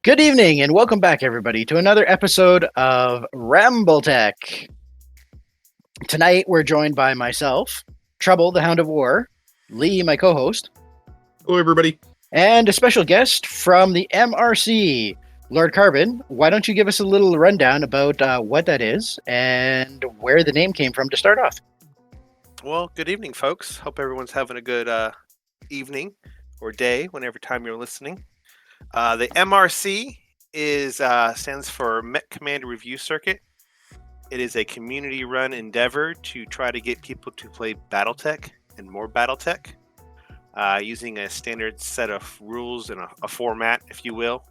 Good evening and welcome back, everybody, to another episode of Rambletech. Tonight, we're joined by myself, Trouble, the Hound of War, Lee, my co-host. Hello, everybody. And a special guest from the MRC, Lord Carbon. Why don't you give us a little rundown about what that is and where the name came from to start off? Well, good evening, folks. Hope everyone's having a good evening or day, whenever time you're listening. The MRC stands for Mech Command Review Circuit. It is a community-run endeavor to try to get people to play Battletech and more Battletech, using a standard set of rules and a format, if you will.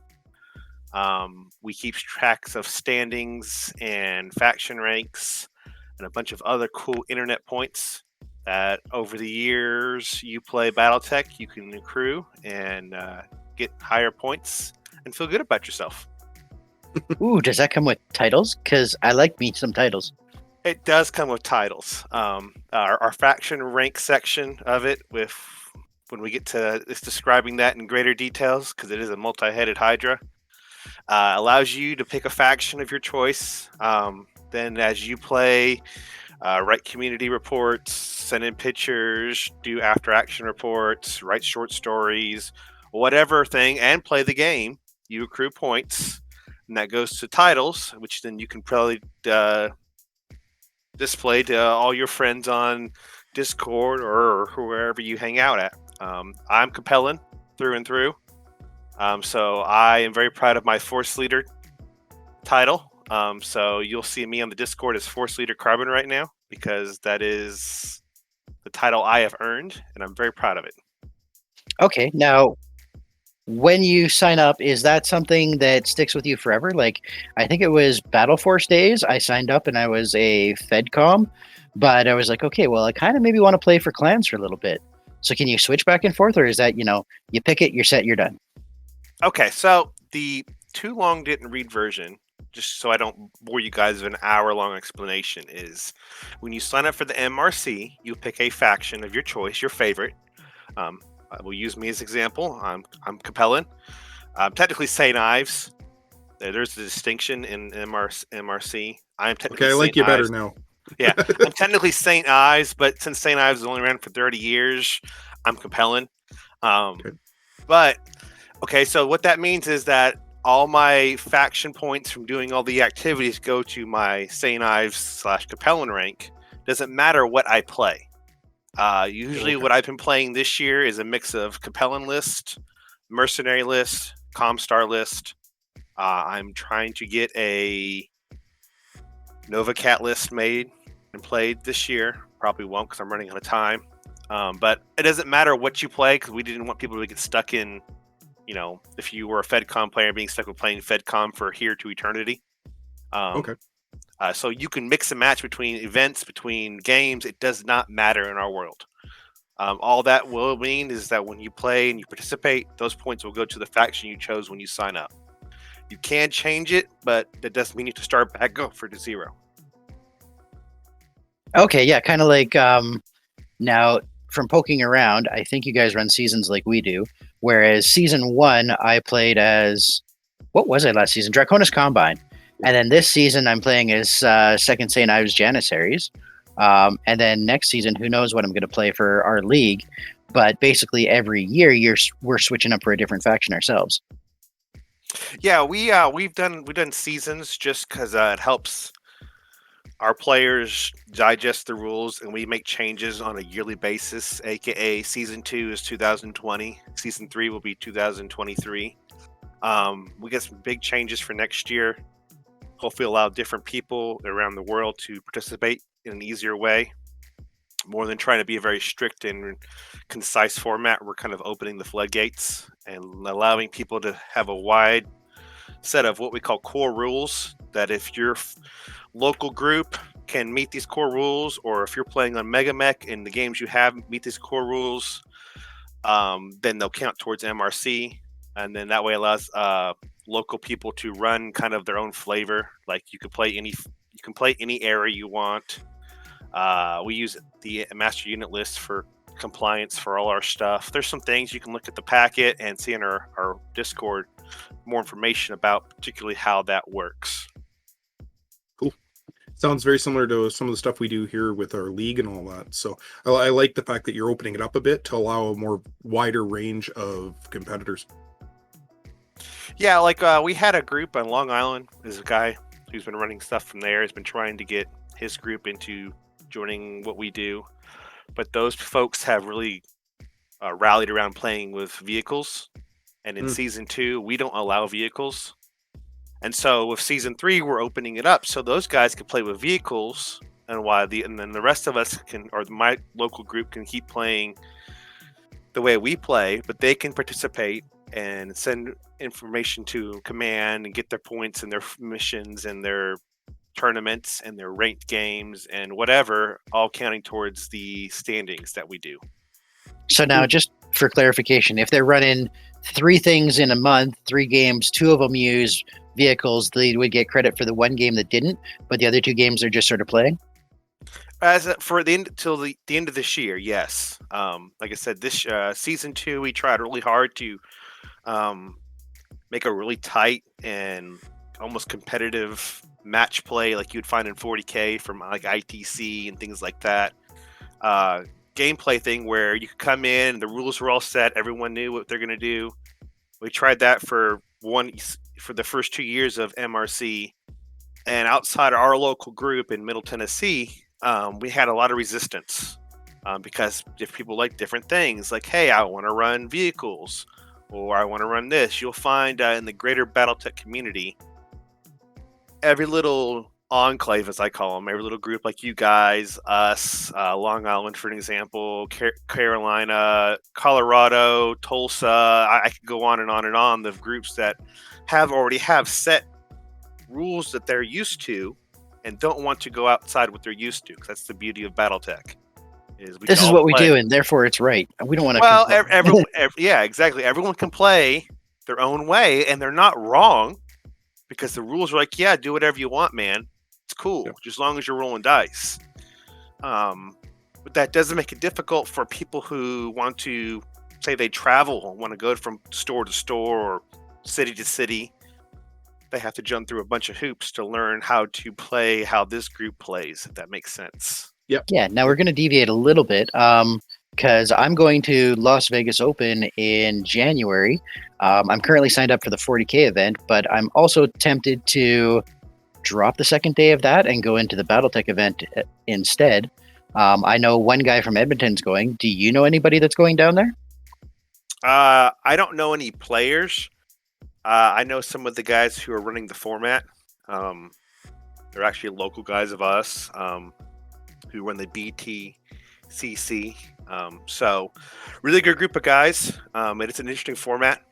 We keep tracks of standings and faction ranks and a bunch of other cool internet points that over the years you play Battletech, you can accrue and get higher points and feel good about yourself. Ooh, does that come with titles? Because I like me some titles. It does come with titles. Our faction rank section of it, when we get to describing that in greater details, because it is a multi-headed Hydra, allows you to pick a faction of your choice. Then as you play, write community reports, send in pictures, do after action reports, write short stories, whatever thing, and play the game, you accrue points, and that goes to titles, which then you can probably display to all your friends on Discord or wherever you hang out at. I'm compelling through and through, so I am very proud of my Force Leader title. So you'll see me on the Discord as Force Leader Carbon right now, because that is the title I have earned, and I'm very proud of it. Okay, now, when you sign up, is that something that sticks with you forever? Like, I think it was Battle Force days. I signed up and I was a FedCom, but I was like, okay, well, I kind of maybe want to play for clans for a little bit. So can you switch back and forth, or is that, you pick it, you're set, you're done? Okay, so the too long didn't read version, just so I don't bore you guys with an hour-long explanation, is when you sign up for the MRC, you pick a faction of your choice, your favorite. I will use me as example. I'm Capellan. Technically St. Ives. There's a distinction in MRC. I'm technically Okay, I like St. you better Ives. now. Yeah, I'm technically St. Ives, but since St. Ives has only ran for 30 years, I'm Capellan. Okay. But, okay, so what that means is that all my faction points from doing all the activities go to my St. Ives / Capellan rank. Doesn't matter what I play. Usually what I've been playing this year is a mix of Capellan list, Mercenary list, Comstar list. I'm trying to get a Nova Cat list made and played this year. Probably won't because I'm running out of time. But it doesn't matter what you play, because we didn't want people to get stuck in, if you were a FedCom player, being stuck with playing FedCom for here to eternity. Okay. So you can mix and match between events, between games. It does not matter in our world. All that will mean is that when you play and you participate, those points will go to the faction you chose when you sign up. You can change it, but that doesn't mean you have to start back over to zero. Okay, yeah, kind of like now from poking around, I think you guys run seasons like we do. Whereas season 1, I played as, what was I last season? Draconis Combine. And then this season, I'm playing as Second St. Ives Janissaries. And then next season, who knows what I'm going to play for our league. But basically, every year, we're switching up for a different faction ourselves. Yeah, we've done seasons just because it helps our players digest the rules, and we make changes on a yearly basis. AKA, season 2 is 2020. Season 3 will be 2023. We get some big changes for next year. Hopefully allow different people around the world to participate in an easier way. More than trying to be a very strict and concise format, we're kind of opening the floodgates and allowing people to have a wide set of what we call core rules, that if your local group can meet these core rules, or if you're playing on Mega Mech and the games you have meet these core rules, then they'll count towards MRC. And then that way allows local people to run kind of their own flavor. Like you can play any area you want. We use the master unit list for compliance for all our stuff. There's some things you can look at the packet and see in our Discord more information about particularly how that works. Cool. Sounds very similar to some of the stuff we do here with our league and all that. So I like the fact that you're opening it up a bit to allow a more wider range of competitors. Yeah, like we had a group on Long Island. There's a guy who's been running stuff from there. He's been trying to get his group into joining what we do. But those folks have really rallied around playing with vehicles. And in Season 2, we don't allow vehicles. And so with Season 3, we're opening it up so those guys can play with vehicles. And then the rest of us can, or my local group can keep playing the way we play, but they can participate and send information to command and get their points and their missions and their tournaments and their ranked games and whatever, all counting towards the standings that we do. So now, just for clarification, if they're running 3 things in a month, 3 games, 2 of them use vehicles, they would get credit for the 1 game that didn't, but the other 2 games are just sort of playing? For the end till the end of this year, yes. Like I said, this Season 2, we tried really hard to make a really tight and almost competitive match play like you'd find in 40K from like ITC and things like that. Gameplay thing where you could come in, the rules were all set, everyone knew what they're going to do. We tried that for the first 2 years of MRC, and outside our local group in Middle Tennessee, we had a lot of resistance because if people like different things, like, hey, I want to run vehicles or I want to run this, you'll find in the greater Battletech community, every little enclave, as I call them, every little group like you guys, us, Long Island, for an example, Carolina, Colorado, Tulsa, I could go on and on and on, the groups that already have set rules that they're used to and don't want to go outside what they're used to, because that's the beauty of Battletech. This is what we do, and therefore it's right. We don't want to. Well, everyone, yeah, exactly. Everyone can play their own way, and they're not wrong, because the rules are like, yeah, do whatever you want, man. It's cool, just as long as you're rolling dice. But that doesn't make it difficult for people who want to, say, they travel and want to go from store to store or city to city. They have to jump through a bunch of hoops to learn how to play how this group plays, if that makes sense. Yep. Yeah, now we're going to deviate a little bit because I'm going to Las Vegas Open in January. I'm currently signed up for the 40K event, but I'm also tempted to drop the second day of that and go into the Battletech event instead. I know one guy from Edmonton's going. Do you know anybody that's going down there? I don't know any players. I know some of the guys who are running the format. They're actually local guys of us who run the BTCC. So really good group of guys. And it's an interesting format.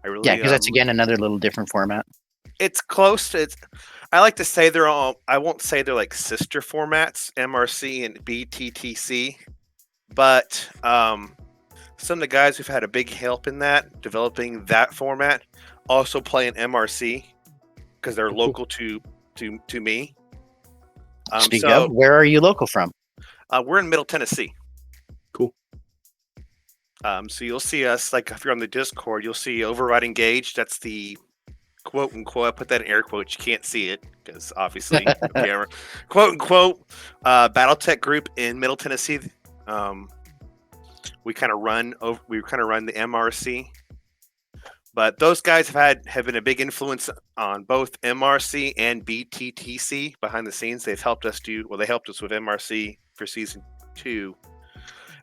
Because that's again another little different format. It's close to I like to say they're all, I won't say they're like sister formats, MRC and BTTC, but some of the guys who've had a big help in that, developing that format, also play in MRC because they're local to me. Speak of, where are you local from? We're in Middle Tennessee. Cool. So you'll see us, like if you're on the Discord, you'll see Override Engage. That's the quote unquote, I put that in air quotes, you can't see it because obviously camera, quote unquote Battletech group in Middle Tennessee. We kind of run the MRC, but those guys have been a big influence on both MRC and BTTC behind the scenes. They've helped us they helped us with MRC for Season 2,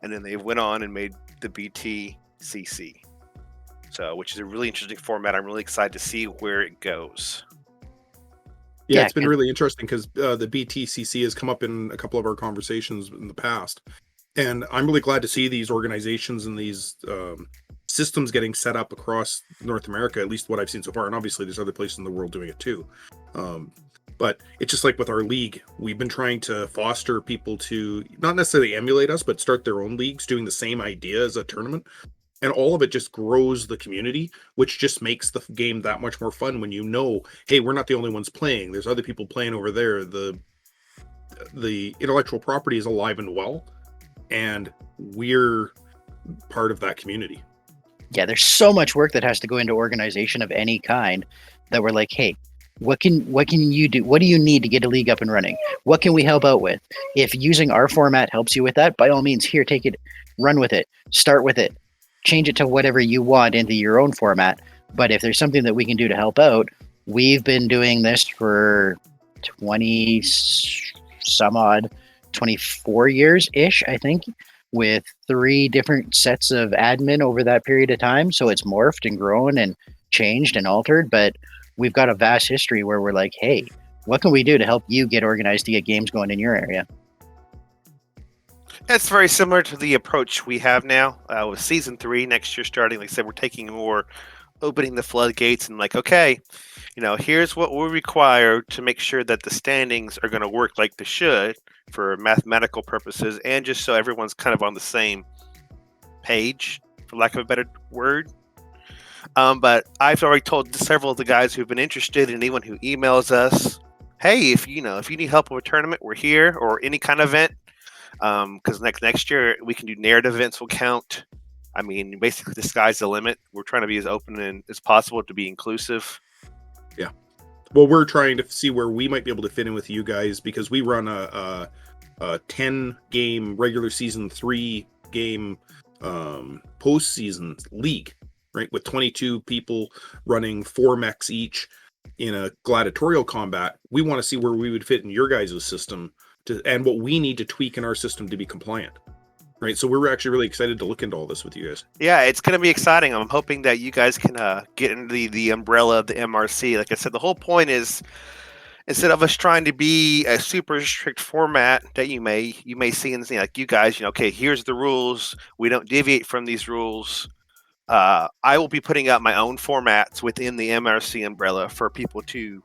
and then they went on and made the BTCC. So, which is a really interesting format. I'm really excited to see where it goes. Yeah, it's been really interesting because the BTCC has come up in a couple of our conversations in the past. And I'm really glad to see these organizations and these systems getting set up across North America, at least what I've seen so far. And obviously there's other places in the world doing it too. But it's just like with our league, we've been trying to foster people to not necessarily emulate us, but start their own leagues doing the same idea as a tournament. And all of it just grows the community, which just makes the game that much more fun when you know, hey, we're not the only ones playing. There's other people playing over there. The intellectual property is alive and well. and we're part of that community. Yeah, there's so much work that has to go into organization of any kind that we're like, hey, what can you do? What do you need to get a league up and running? What can we help out with? If using our format helps you with that, by all means, here, take it, run with it, start with it, change it to whatever you want into your own format. But if there's something that we can do to help out, we've been doing this for 20 some odd, 24 years-ish, I think, with 3 different sets of admin over that period of time. So it's morphed and grown and changed and altered, but we've got a vast history where we're like, hey, what can we do to help you get organized to get games going in your area? That's very similar to the approach we have now with season 3 next year starting. Like I said, we're taking more opening the floodgates and like, okay, here's what we require to make sure that the standings are going to work like they should for mathematical purposes, and just so everyone's kind of on the same page, for lack of a better word. But I've already told several of the guys who've been interested, and anyone who emails us, hey, if you need help with a tournament, we're here, or any kind of event. Because next year we can do narrative events will count. I mean, basically the sky's the limit. We're trying to be as open as possible to be inclusive. Yeah. Well, we're trying to see where we might be able to fit in with you guys, because we run a 10-game regular season, 3-game postseason league, right? With 22 people running 4 mechs each in a gladiatorial combat. We want to see where we would fit in your guys' system and what we need to tweak in our system to be compliant. Right, so we're actually really excited to look into all this with you guys. Yeah, it's going to be exciting. I'm hoping that you guys can get into the umbrella of the MRC. Like I said, the whole point is, instead of us trying to be a super strict format that you may see and like you guys, okay, here's the rules. We don't deviate from these rules. I will be putting out my own formats within the MRC umbrella for people to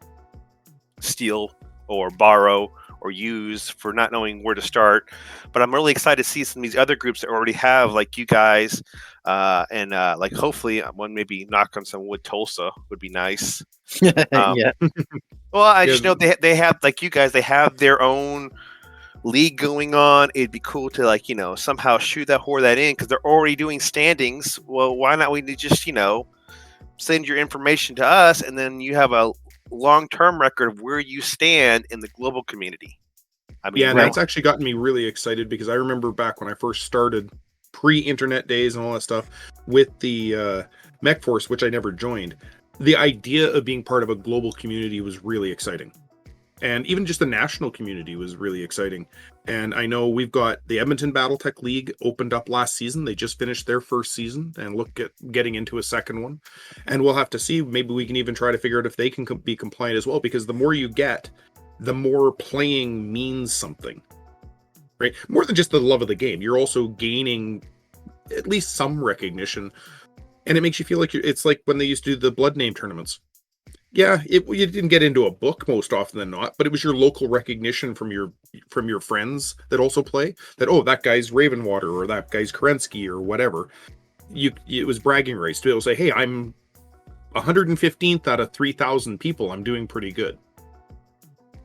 steal or borrow or use for not knowing where to start. But I'm really excited to see some of these other groups that already have, like you guys, and like hopefully one maybe knock on some wood. Tulsa would be nice. Yeah. Well, I just know they have, like you guys, they have their own league going on. It'd be cool to somehow shoot that in, because they're already doing standings. Well, why not we just send your information to us, and then you have a long-term record of where you stand in the global community. I mean, yeah, that's actually gotten me really excited, because I remember back when I first started, pre-internet days and all that stuff, with the MechForce, which I never joined. The idea of being part of a global community was really exciting. And even just the national community was really exciting. And I know we've got the Edmonton Battletech League opened up last season. They just finished their first season and look at getting into a second one. And we'll have to see. Maybe we can even try to figure out if they can be compliant as well, because the more you get, the more playing means something, right? More than just the love of the game. You're also gaining at least some recognition. And it makes you feel like it's like when they used to do the blood name tournaments. Yeah, you didn't get into a book most often than not, but it was your local recognition from your friends that also play, that, oh, that guy's Ravenwater, or that guy's Kerensky, or whatever. It was bragging rights to be able to say, hey, I'm 115th out of 3,000 people. I'm doing pretty good.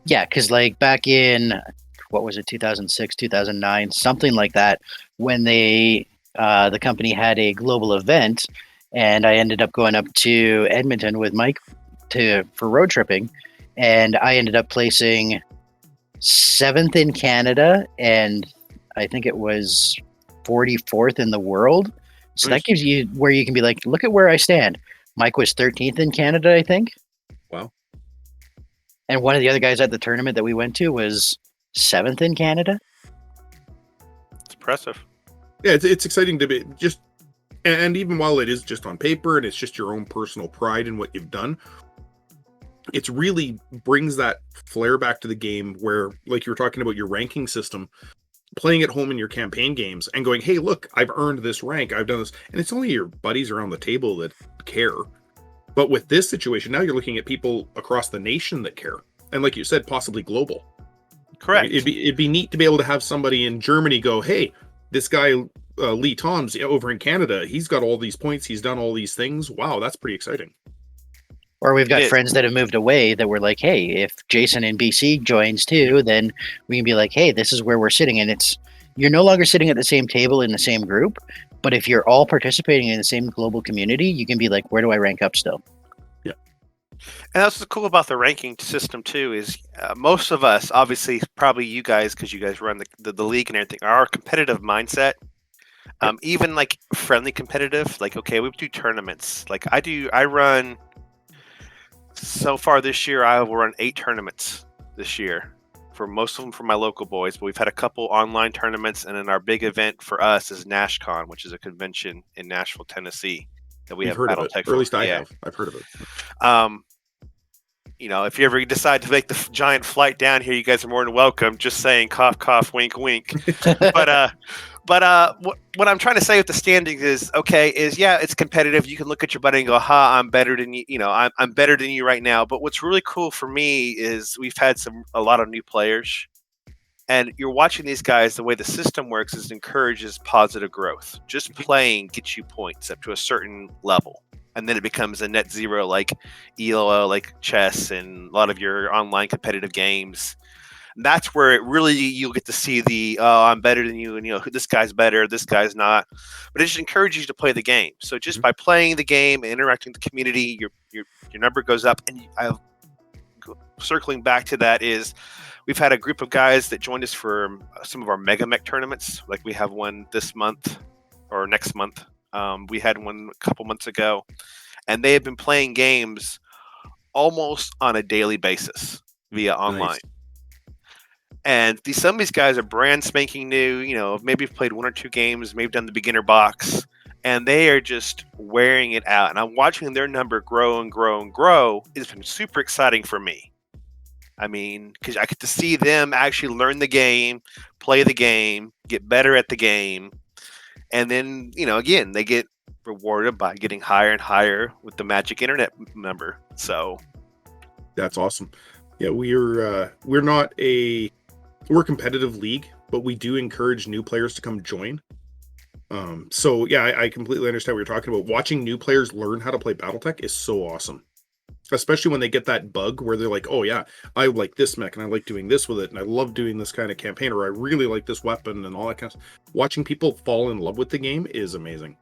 Yeah, because like back in, what was it, 2006, 2009, something like that, when the company had a global event, and I ended up going up to Edmonton with Mike for road tripping, and I ended up placing 7th in Canada, and I think it was 44th in the world. So that gives you where you can be like, look at where I stand. Mike was 13th in Canada, I think. Wow. And one of the other guys at the tournament that we went to was 7th in Canada. It's impressive. Yeah, it's exciting to be just, and even while it is just on paper and it's just your own personal pride in what you've done, it really brings that flair back to the game where, like you were talking about your ranking system, playing at home in your campaign games and going, hey, look, I've earned this rank, I've done this. And it's only your buddies around the table that care. But with this situation, now you're looking at people across the nation that care. And like you said, possibly global. Correct. It'd be neat to be able to have somebody in Germany go, hey, this guy, Lee Toms over in Canada, he's got all these points, he's done all these things. Wow, that's pretty exciting. Or we've got friends that have moved away that were like, hey, if Jason in BC joins too, then we can be like, hey, this is where we're sitting. And you're no longer sitting at the same table in the same group, but if you're all participating in the same global community, you can be like, where do I rank up still? Yeah. And that's what's cool about the ranking system too, is most of us, obviously, probably you guys, because you guys run the league and everything, are competitive mindset. Even like friendly competitive, like, okay, we do tournaments. Like I run, so far this year, I will run 8 tournaments this year. For most of them for my local boys, but we've had a couple online tournaments, and then our big event for us is NashCon, which is a convention in Nashville, Tennessee, that we have heard Battletech of it, for. or at least I have. I've heard of it. If you ever decide to make the giant flight down here, you guys are more than welcome. Just saying, cough, cough, wink, wink. But what I'm trying to say with the standings is, it's competitive. You can look at your buddy and go, "Ha, I'm better than you. I'm better than you right now." But what's really cool for me is we've had a lot of new players, and you're watching these guys. The way the system works is it encourages positive growth. Just playing gets you points up to a certain level, and then it becomes a net zero, like ELO, like chess, and a lot of your online competitive games. That's where it really, you'll get to see I'm better than you, and this guy's better, this guy's not. But it just encourages you to play the game. So just by playing the game and interacting with the community, your number goes up. And circling back to that is, we've had a group of guys that joined us for some of our Mega Mech tournaments. Like we have one this month or next month. We had one a couple months ago, and they have been playing games almost on a daily basis via online. Nice. And some of these guys are brand spanking new, maybe played 1 or 2 games, maybe done the beginner box, and they are just wearing it out. And I'm watching their number grow and grow and grow. It's been super exciting for me. I mean, because I get to see them actually learn the game, play the game, get better at the game. And then, again, they get rewarded by getting higher and higher with the magic internet number. So that's awesome. Yeah, we're a competitive league, but we do encourage new players to come join. So yeah, I completely understand what you're talking about. Watching new players learn how to play Battletech is so awesome, especially when they get that bug where they're like, oh yeah, I like this mech and I like doing this with it, and I love doing this kind of campaign, or I really like this weapon and all that kind of stuff. Watching people fall in love with the game is amazing.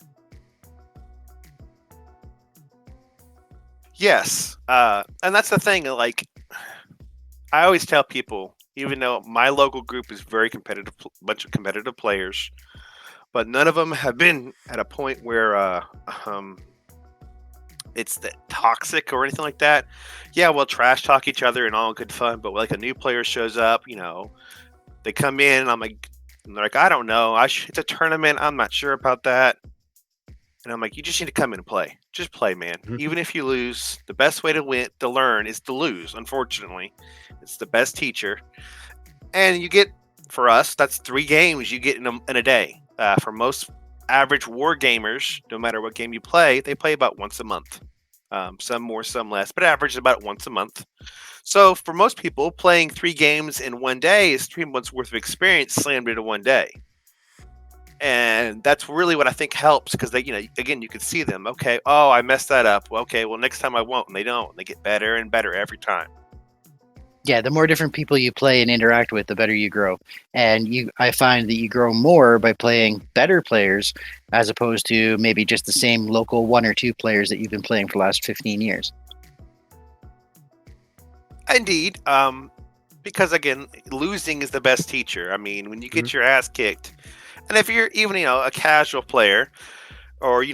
Yes. And that's the thing, like, I always tell people, even though my local group is very competitive, bunch of competitive players, but none of them have been at a point where it's that toxic or anything like that. Yeah, we'll trash talk each other and all good fun, but like a new player shows up, they come in and they're like, I don't know, it's a tournament, I'm not sure about that. And I'm like, you just need to come in and play. Just play, man. Even if you lose, the best way to learn is to lose, unfortunately. It's the best teacher. And you get, for us, that's 3 games you get in a day. For most average war gamers, no matter what game you play, they play about once a month. Some more, some less, but average is about once a month. So for most people, playing 3 games in one day is 3 months worth of experience slammed into one day. And that's really what I think helps, because they, again, you can see them. Okay, oh, I messed that up. Okay, well, next time I won't. And they don't. And they get better and better every time. Yeah, the more different people you play and interact with, the better you grow. And I find that you grow more by playing better players, as opposed to maybe just the same local 1 or 2 players that you've been playing for the last 15 years. Indeed. Because, again, losing is the best teacher. I mean, when you get your ass kicked, and if you're even, a casual player, or,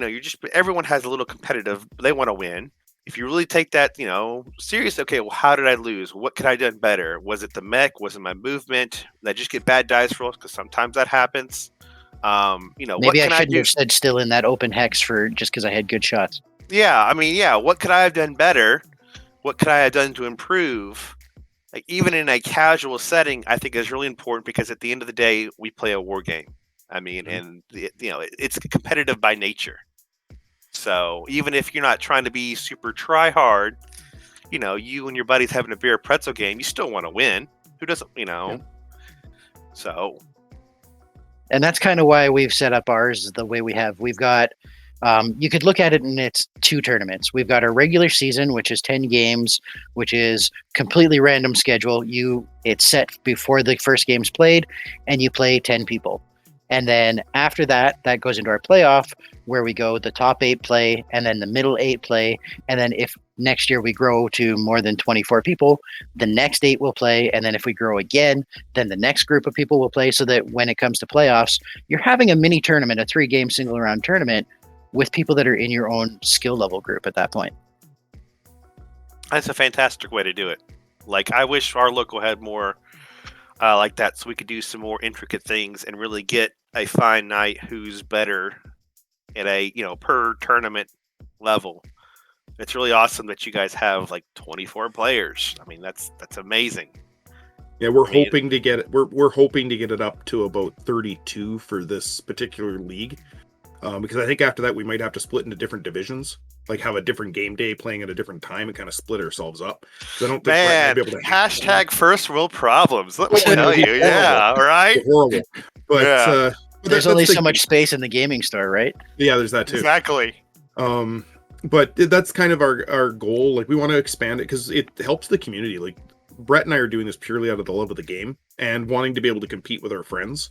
everyone has a little competitive, they want to win. If you really take that, serious, okay, well, how did I lose? What could I have done better? Was it the mech? Was it my movement? Did I just get bad dice rolls? Because sometimes that happens. Maybe I shouldn't have stood still in that open hex just because I had good shots. Yeah, I mean, yeah, what could I have done better? What could I have done to improve? Like, even in a casual setting, I think is really important, because at the end of the day, we play a war game. I mean, and it's competitive by nature. So even if you're not trying to be super try hard, you and your buddies having a beer pretzel game, you still want to win. Who doesn't, Yeah. So. And that's kind of why we've set up ours the way we have. We've got You could look at it in its two tournaments. We've got our regular season, which is 10 games, which is completely random schedule. It's set before the first game's played, and you play 10 people. And then after that, that goes into our playoff, where we go the top 8 play, and then the middle 8 play. And then if next year we grow to more than 24 people, the next 8 will play. And then if we grow again, then the next group of people will play, so that when it comes to playoffs, you're having a mini tournament, a 3-game single round tournament with people that are in your own skill level group at that point. That's a fantastic way to do it. Like, I wish our local had more like that, so we could do some more intricate things and really get a fine knight who's better at a per tournament level. It's really awesome that you guys have like 24 players. I mean, that's amazing. Yeah, we're hoping to get it up to about 32 for this particular league, because I think after that we might have to split into different divisions, like have a different game day playing at a different time and kind of split ourselves up. I don't think Brett might be able to hashtag first world problems. Let me tell you, yeah, right. Horrible, but yeah. There's only so much space in the gaming store, right? Yeah, there's that too. Exactly. But that's kind of our goal. Like, we want to expand it because it helps the community. Like, Brett and I are doing this purely out of the love of the game and wanting to be able to compete with our friends.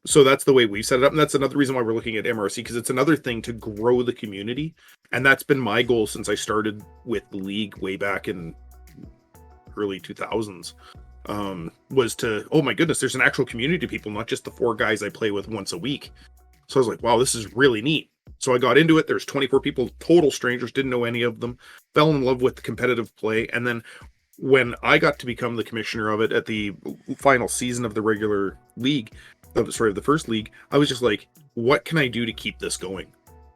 So that's the way we set it up, and that's another reason why we're looking at MRC, because it's another thing to grow the community, and that's been my goal since I started with the league way back in early 2000s. Was to, oh my goodness, there's an actual community of people, not just the 4 guys I play with once a week. So I was like, wow, this is really neat. So I got into it. There's 24 people, total strangers, didn't know any of them, fell in love with the competitive play. And then when I got to become the commissioner of it at the final season of the regular league, the first league, I was just like, what can I do to keep this going?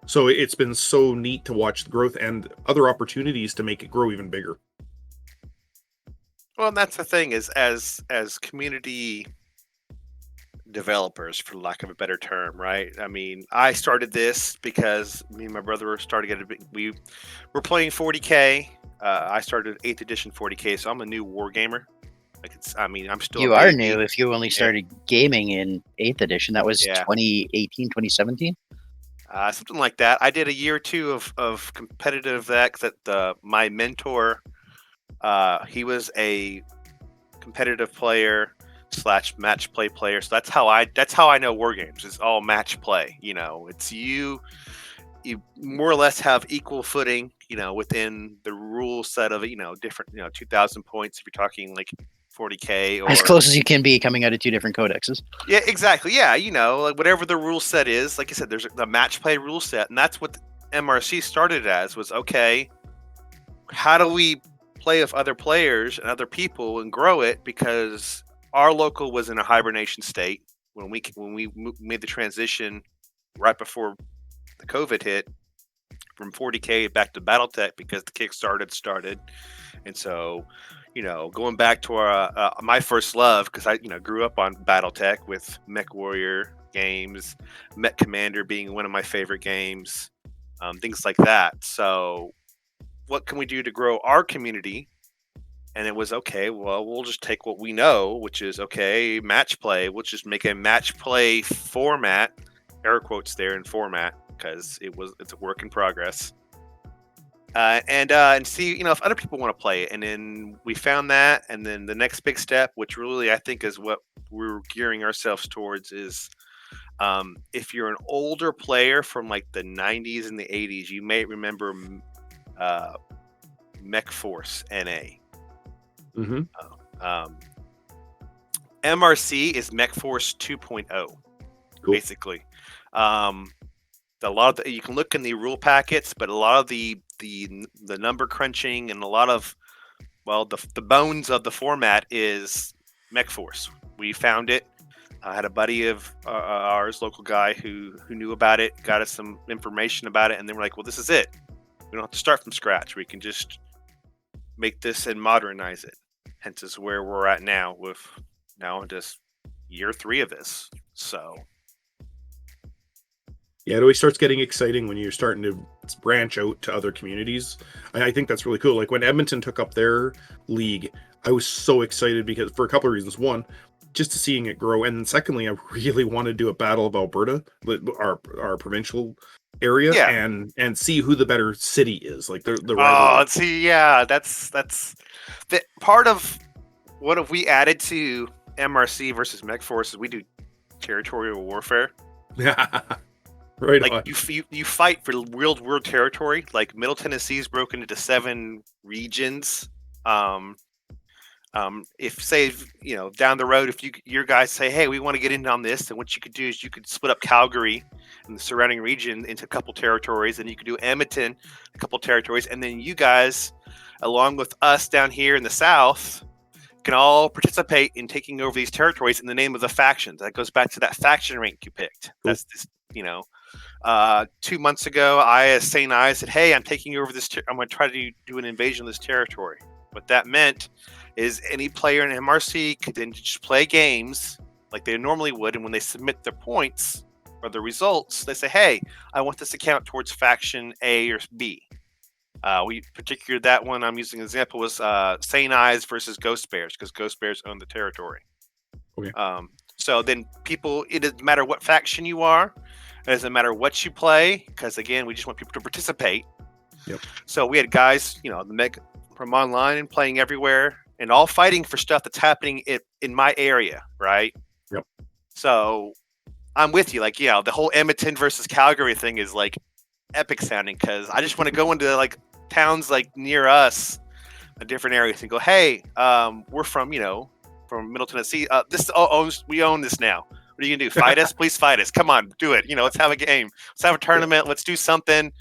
So it's been so neat to watch the growth and other opportunities to make it grow even bigger. Well, and that's the thing, is as community developers, for lack of a better term, right? I mean, I started this because me and my brother we were playing 40K. I started 8th edition 40K, so I'm a new war gamer. Like, I'm still. You are new if you only started gaming in 8th edition. That was 2018, 2017. Something like that. I did a year or two of competitive that my mentor, he was a competitive player / match play player. So that's how I know war games. It's all match play. It's you more or less have equal footing, within the rule set of different, 2,000 points if you're talking like 40K, or as close as you can be coming out of 2 different codexes. Yeah, exactly. Yeah, like whatever the rule set is. Like I said, there's the match play rule set, and that's what the MRC started as, was okay, how do we play with other players and other people and grow it? Because our local was in a hibernation state when we made the transition right before the COVID hit from 40K back to Battletech, because the Kickstarter started. And so, going back to our my first love, because I grew up on Battletech with Mech Warrior games, Mech Commander being one of my favorite games, things like that. So what can we do to grow our community? And it was, okay, well, we'll just take what we know, which is, okay, match play. We'll just make a match play format, air quotes there in format, because it's a work in progress. And see, if other people want to play it. And then we found that. And then the next big step, which really I think is what we're gearing ourselves towards, is if you're an older player from like the 90s and the 80s, you may remember MechForce NA. Mm-hmm. MRC is MechForce 2.0, cool. Basically. A lot of you can look in the rule packets, but a lot of the number crunching and a lot of, well, the bones of the format is MechForce. We found it. I had a buddy of ours, local guy, who knew about it, got us some information about it, and then we're like, well, this is it. We don't have to start from scratch. We can just make this and modernize it. Hence is where we're at now, with now just year 3 of this. So yeah, it always starts getting exciting when you're starting to branch out to other communities. And I think that's really cool. Like when Edmonton took up their league, I was so excited, because for a couple of reasons. One, just to seeing it grow, and secondly, I really want to do a Battle of Alberta, our provincial area Yeah. and see who the better city is, like the Oh, rivalry. see, yeah, that's the part of what have we added to MRC versus MechForce is we do territorial warfare. Right Like on. you fight for real world territory. Like Middle Tennessee is broken into 7 regions. If say down the road, if your guys say, hey, we want to get in on this, then what you could do is you could split up Calgary and the surrounding region into a couple territories, and you could do Edmonton, a couple territories, and then you guys, along with us down here in the south, can all participate in taking over these territories in the name of the factions. That goes back to that faction rank you picked. Cool. That's this, 2 months ago, I, as St. I, said, hey, I'm taking over this. I'm going to try to do an invasion of this territory. What that meant is any player in MRC could then just play games like they normally would, and when they submit their points or the results, they say, hey, I want this to count towards faction A or B. We particularly that one I'm using an example was St. I's versus Ghost Bears, because Ghost Bears own the territory. Okay. So then people, it doesn't matter what faction you are, it doesn't matter what you play, because again, we just want people to participate. Yep. So we had guys, from online and playing everywhere, and all fighting for stuff that's happening in my area, right? Yep. So I'm with you. Like, the whole Edmonton versus Calgary thing is like epic sounding, because I just want to go into like towns like near us, different areas, and go, hey, we're from Middle Tennessee. We own this now. What are you gonna do? Fight us? Please fight us. Come on, do it. Let's have a game. Let's have a tournament. Let's do something.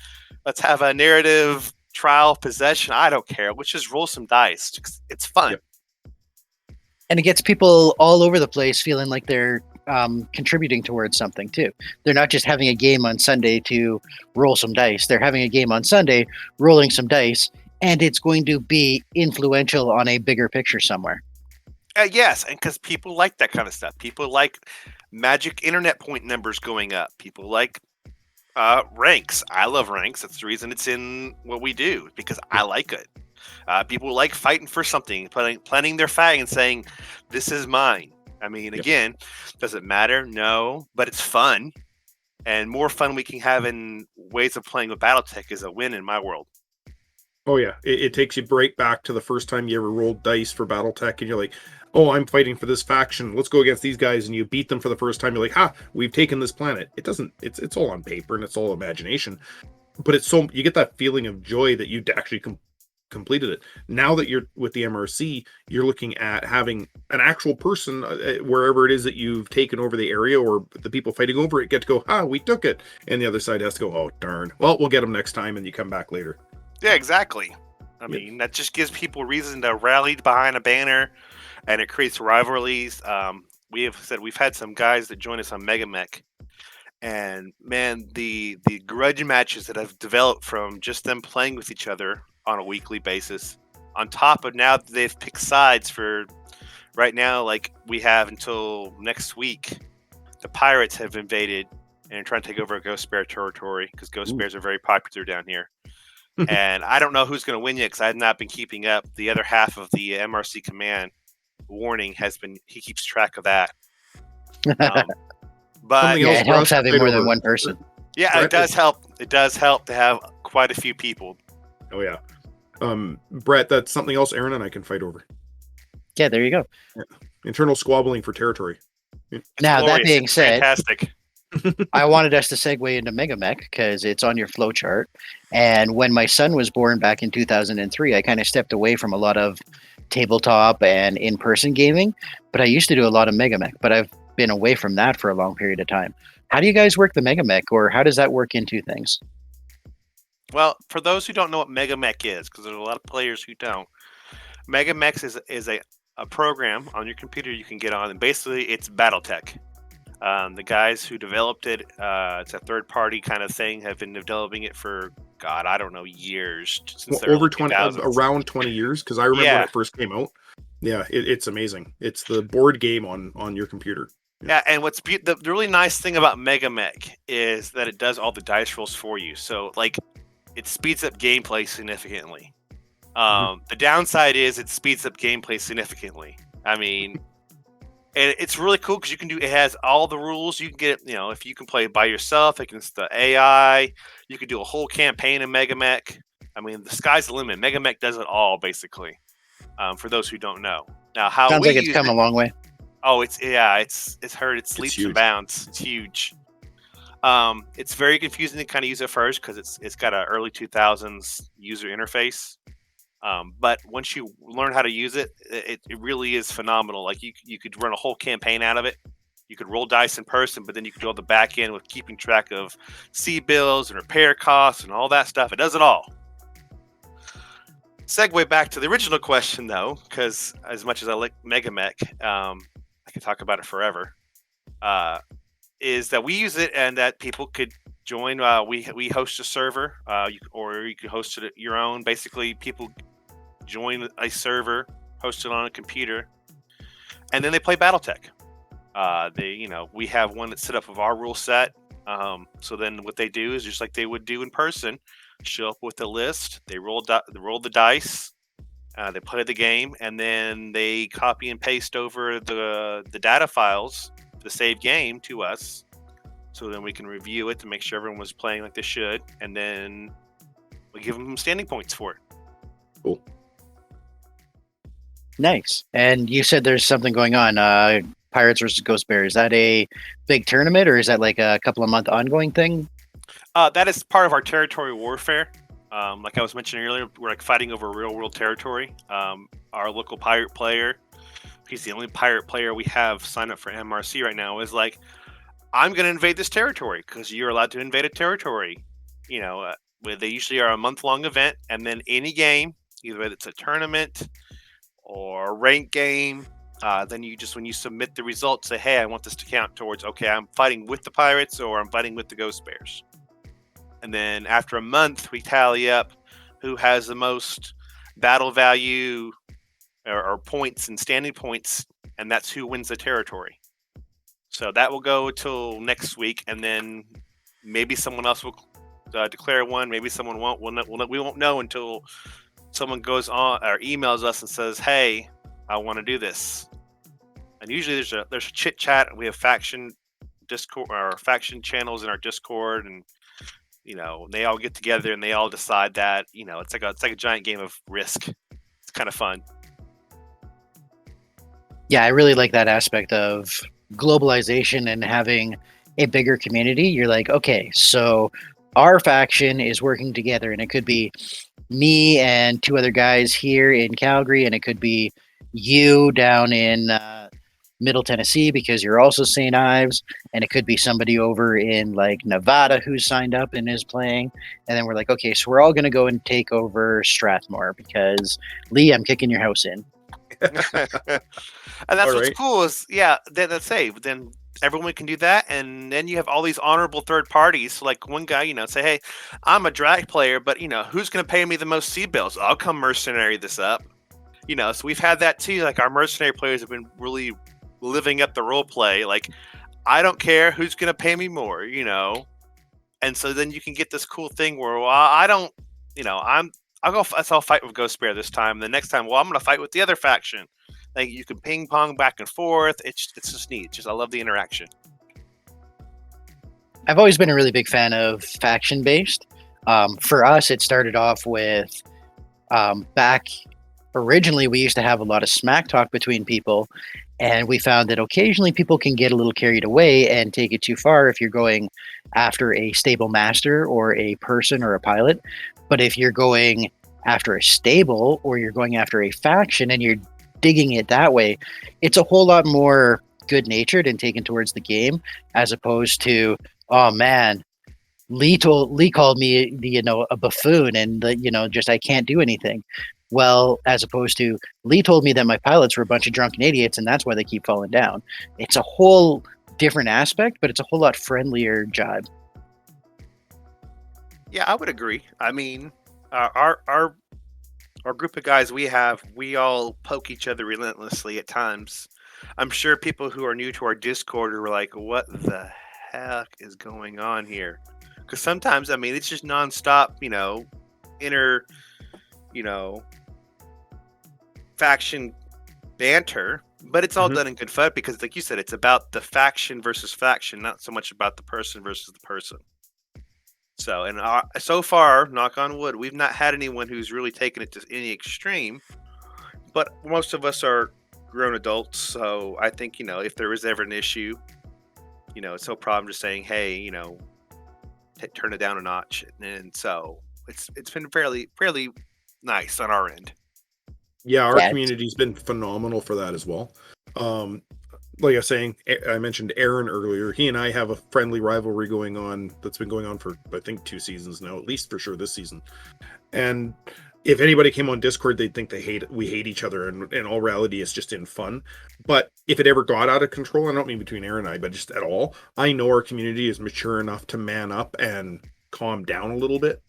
Let's have a narrative trial possession. I don't care. Let's just roll some dice. It's fun. Yep. And it gets people all over the place feeling like they're contributing towards something too. They're not just having a game on Sunday to roll some dice. They're having a game on Sunday, rolling some dice, and it's going to be influential on a bigger picture somewhere. Yes, and because people like that kind of stuff. People like magic internet point numbers going up. People like ranks. I love ranks. That's the reason it's in what we do, because I like it. People like fighting for something, planting their flag and saying, this is mine. I mean, again, does it matter? No, but it's fun. And more fun we can have in ways of playing with Battletech is a win in my world. Oh yeah, it takes you right back to the first time you ever rolled dice for Battletech, and you're like, oh, I'm fighting for this faction. Let's go against these guys, and you beat them for the first time. You're like, we've taken this planet. It doesn't. It's all on paper and it's all imagination, but you get that feeling of joy that you actually completed it. Now that you're with the MRC, you're looking at having an actual person wherever it is that you've taken over the area, or the people fighting over it get to go, we took it, and the other side has to go, oh darn. Well, we'll get them next time, and you come back later. Yeah, exactly. I mean, that just gives people reason to rally behind a banner, and it creates rivalries. We have said we've had some guys that join us on MegaMech, and man, the grudge matches that have developed from just them playing with each other on a weekly basis, on top of now that they've picked sides for right now, like we have until next week, the Pirates have invaded and are trying to take over Ghost Bear territory, because Ghost Bears are very popular down here. And I don't know who's going to win yet, because I have not been keeping up. The other half of the MRC command, Warning, he keeps track of that. But it helps having more than one person. Yeah, right? It does help. It does help to have quite a few people. Oh yeah. Brett, that's something else Aaron and I can fight over. Yeah, there you go. Yeah. Internal squabbling for territory. Now, that being said, fantastic. I wanted us to segue into MegaMech because it's on your flow chart. And when my son was born back in 2003, I kind of stepped away from a lot of tabletop and in-person gaming, but I used to do a lot of MegaMech, but I've been away from that for a long period of time. How do you guys work the MegaMech, or how does that work into things? Well, for those who don't know what MegaMech is, because there's a lot of players who don't, MegaMech is a program on your computer you can get on, and basically it's Battletech. The guys who developed it, it's a third-party kind of thing, have been developing it for, God, I don't know, years. Since over 20, around 20 years, because I remember when it first came out. Yeah, it's amazing. It's the board game on your computer. Yeah, and what's the really nice thing about MegaMech is that it does all the dice rolls for you. So, like, it speeds up gameplay significantly. The downside is it speeds up gameplay significantly. I mean, And it's really cool because you can do. It has all the rules. You can get, if you can play by yourself against the AI, you could do a whole campaign in MegaMech. I mean, the sky's the limit. MegaMech does it all basically. For those who don't know, now how Sounds we like it's use come it, a long way. oh, it's heard its leaps and bounds. It's huge. It's very confusing to kind of use it first because it's got an early 2000s user interface. But once you learn how to use it, it really is phenomenal. Like you could run a whole campaign out of it. You could roll dice in person, but then you could do all the back end with keeping track of C bills and repair costs and all that stuff. It does it all. Segue back to the original question, though, because as much as I like MegaMech, I can talk about it forever. Is that we use it and that people could join. We host a server, or you could host it at your own. Basically, people join a server, host it on a computer, and then they play BattleTech. We have one that's set up of our rule set. So then what they do is just like they would do in person, show up with a list. They roll the dice. They play the game, and then they copy and paste over the data files, the saved game, to us. So then we can review it to make sure everyone was playing like they should, and then we give them standing points for it. Cool. Nice. And you said there's something going on. Pirates versus Ghost Bear. Is that a big tournament, or is that like a couple of month ongoing thing? That is part of our territory warfare. Like I was mentioning earlier, we're like fighting over real world territory. Our local pirate player, he's the only pirate player we have signed up for MRC right now, is like, I'm going to invade this territory because you're allowed to invade a territory. They usually are a month-long event, and then any game, either it's a tournament or a ranked game, then when you submit the results, say, hey, I want this to count towards, okay, I'm fighting with the pirates or I'm fighting with the Ghost Bears. And then after a month, we tally up who has the most battle value or points and standing points, and that's who wins the territory. So that will go till next week, and then maybe someone else will declare one. Maybe someone won't. We won't know until someone goes on or emails us and says, "Hey, I want to do this." And usually there's a chit chat. We have faction Discord or faction channels in our Discord, and they all get together and they all decide that it's like a giant game of Risk. It's kind of fun. Yeah, I really like that aspect of globalization and having a bigger community. You're like, okay, so our faction is working together, and it could be me and two other guys here in Calgary, and it could be you down in Middle Tennessee because you're also St. Ives, and it could be somebody over in like Nevada who's signed up and is playing. And then we're like, okay, so we're all going to go and take over Strathmore because Lee, I'm kicking your house in. And that's what's cool is, then everyone can do that, and then you have all these honorable third parties. So like one guy, say, hey, I'm a drag player, but who's going to pay me the most C bills? I'll come mercenary this up. So we've had that too. Like our mercenary players have been really living up the role play. Like, I don't care who's going to pay me more, And so then you can get this cool thing where, well, I don't, I'll fight with Ghost Bear this time. The next time, well, I'm going to fight with the other faction. Like you can ping pong back and forth. It's just neat. I love the interaction. I've always been a really big fan of faction based. For us, it started off with back originally we used to have a lot of smack talk between people, and we found that occasionally people can get a little carried away and take it too far if you're going after a stable master or a person or a pilot. But if you're going after a stable or you're going after a faction and you're digging it that way, it's a whole lot more good-natured and taken towards the game, as opposed to, oh man, Lee called me a buffoon and just I can't do anything. Well, as opposed to Lee told me that my pilots were a bunch of drunken idiots and that's why they keep falling down. It's a whole different aspect, but it's a whole lot friendlier jibe. Yeah, I would agree. I mean, our group of guys we all poke each other relentlessly at times. I'm sure people who are new to our Discord are like, what the heck is going on here? Because sometimes, it's just nonstop, inner, faction banter. But it's all done in good fun because, like you said, it's about the faction versus faction, not so much about the person versus the person. So, and so far, knock on wood, we've not had anyone who's really taken it to any extreme. But most of us are grown adults, so I think, if there is ever an issue, it's no problem just saying, hey, turn it down a notch. And so it's been fairly nice on our end. Yeah, our community's been phenomenal for that as well. Like I was saying, I mentioned Aaron earlier. He and I have a friendly rivalry going on that's been going on for, I think, 2 seasons now, at least for sure this season. And if anybody came on Discord, they'd think we hate each other, and in all reality, it's just in fun. But if it ever got out of control, I don't mean between Aaron and I, but just at all, I know our community is mature enough to man up and calm down a little bit.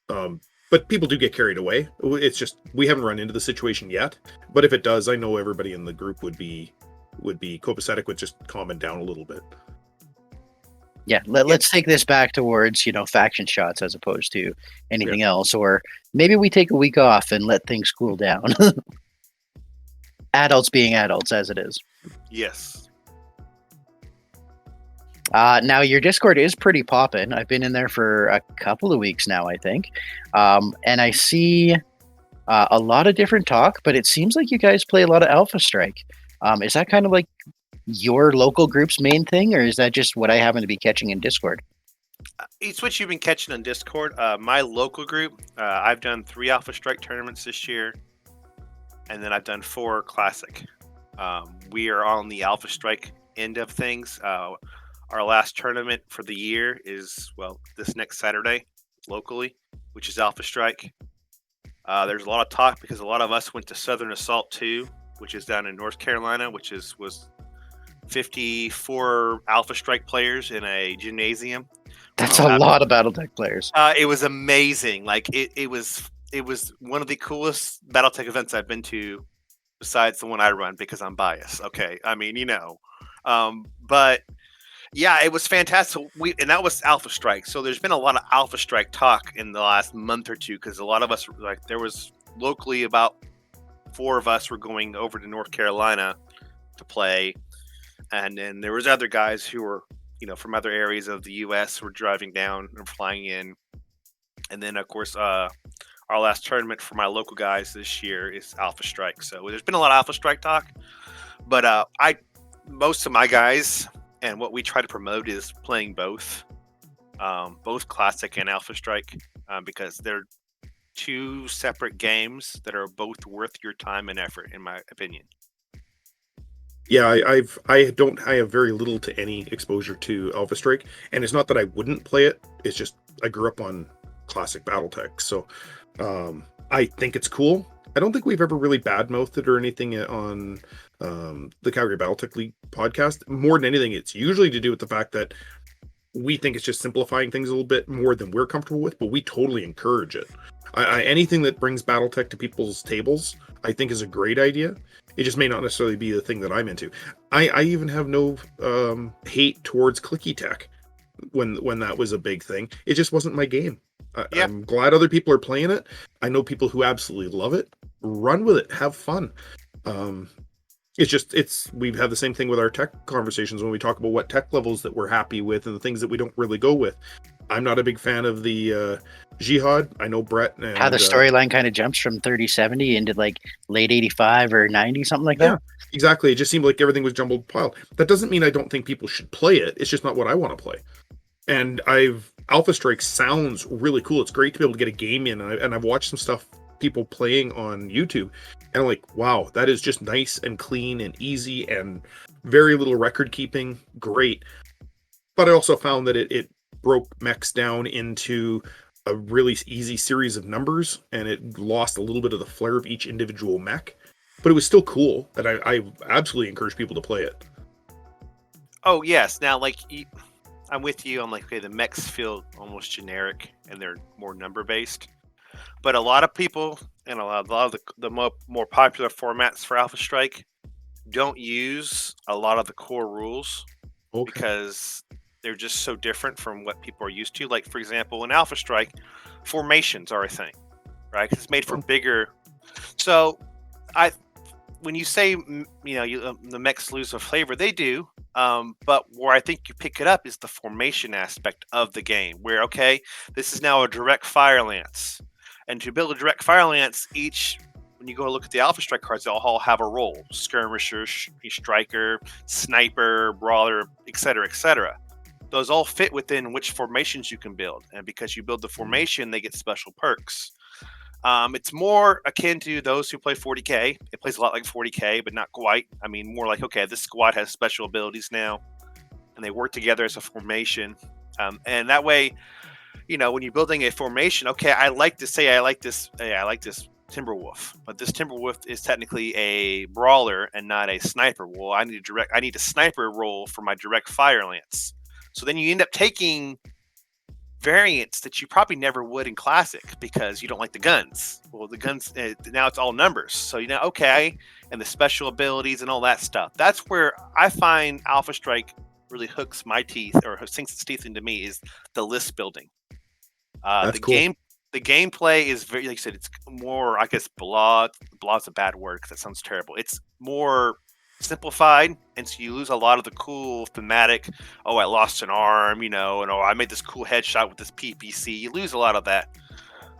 But people do get carried away. It's just, we haven't run into the situation yet. But if it does, I know everybody in the group would be copacetic with just calming down a little bit. Yeah, let's take this back towards, faction shots as opposed to anything else. Or maybe we take a week off and let things cool down. Adults being adults, as it is. Yes. Now, your Discord is pretty poppin'. I've been in there for a couple of weeks now, I think. And I see a lot of different talk, but it seems like you guys play a lot of Alpha Strike. Is that kind of like your local group's main thing, or is that just what I happen to be catching in Discord? It's what you've been catching on Discord. My local group, I've done 3 Alpha Strike tournaments this year, and then I've done 4 Classic. We are on the Alpha Strike end of things. Our last tournament for the year is, this next Saturday locally, which is Alpha Strike. There's a lot of talk because a lot of us went to Southern Assault 2, which is down in North Carolina, which was 54 Alpha Strike players in a gymnasium. That's a lot of Battletech players. It was amazing. Like it was one of the coolest Battletech events I've been to, besides the one I run because I'm biased. Okay, I mean, but yeah, it was fantastic. And that was Alpha Strike. So there's been a lot of Alpha Strike talk in the last month or two because a lot of us, there was locally about 4 of us were going over to North Carolina to play, and then there was other guys who were, from other areas of the U.S. were driving down and flying in, and then of course our last tournament for my local guys this year is Alpha Strike. So there's been a lot of Alpha Strike talk, but most of my guys. And what we try to promote is playing both Classic and Alpha Strike, because they're 2 separate games that are both worth your time and effort, in my opinion. Yeah, I have very little to any exposure to Alpha Strike, and it's not that I wouldn't play it. It's just I grew up on Classic Battletech, so I think it's cool. I don't think we've ever really badmouthed it or anything on the Calgary Battletech League podcast. More than anything, it's usually to do with the fact that we think it's just simplifying things a little bit more than we're comfortable with, but we totally encourage it. Anything that brings Battletech to people's tables, I think is a great idea. It just may not necessarily be the thing that I'm into. I even have no hate towards clicky tech when that was a big thing. It just wasn't my game. I'm glad other people are playing it. I know people who absolutely love it. Run with it. Have fun. We've had the same thing with our tech conversations when we talk about what tech levels that we're happy with and the things that we don't really go with. I'm not a big fan of the Jihad. I know Brett. And, how the storyline kind of jumps from 3070 into like late 85 or 90, something like that. Yeah, exactly. It just seemed like everything was jumbled pile. That doesn't mean I don't think people should play it. It's just not what I want to play. And Alpha Strike sounds really cool. It's great to be able to get a game in, and I've watched some stuff people playing on YouTube, and I'm like, wow, that is just nice and clean and easy and very little record keeping. Great. But I also found that it broke mechs down into a really easy series of numbers, and it lost a little bit of the flair of each individual mech. But it was still cool, and I absolutely encourage people to play it. Oh, yes. Now, I'm with you. I'm like, okay, the mechs feel almost generic, and they're more number-based. But a lot of people, and a lot of the more popular formats for Alpha Strike don't use a lot of the core rules because they're just so different from what people are used to. Like, for example, in Alpha Strike, formations are a thing, right? 'Cause it's made for bigger. So when you say the mechs lose their flavor, they do. But where I think you pick it up is the formation aspect of the game, where this is now a direct fire lance, and to build a direct fire lance, when you go look at the Alpha Strike cards, they'll all have a role: skirmisher, striker, sniper, brawler, etc., etc. Those all fit within which formations you can build, and because you build the formation, they get special perks. It's more akin to those who play 40k. It plays a lot like 40k, but not quite. I mean, more like, this squad has special abilities now, and they work together as a formation. And that way, when you're building a formation, I like this Timberwolf, but this Timberwolf is technically a brawler and not a sniper. Well, I need a sniper role for my direct fire lance. So then you end up taking variants that you probably never would in Classic because you don't like the guns. Well, the guns, now it's all numbers. So, and the special abilities and all that stuff. That's where I find Alpha Strike really hooks my teeth, or sinks its teeth into me, is the list building. That's cool. The gameplay is very, like you said, it's more, I guess, blah's a bad word because that sounds terrible. It's more simplified, and so you lose a lot of the cool thematic, I lost an arm, and I made this cool headshot with this PPC. You lose a lot of that,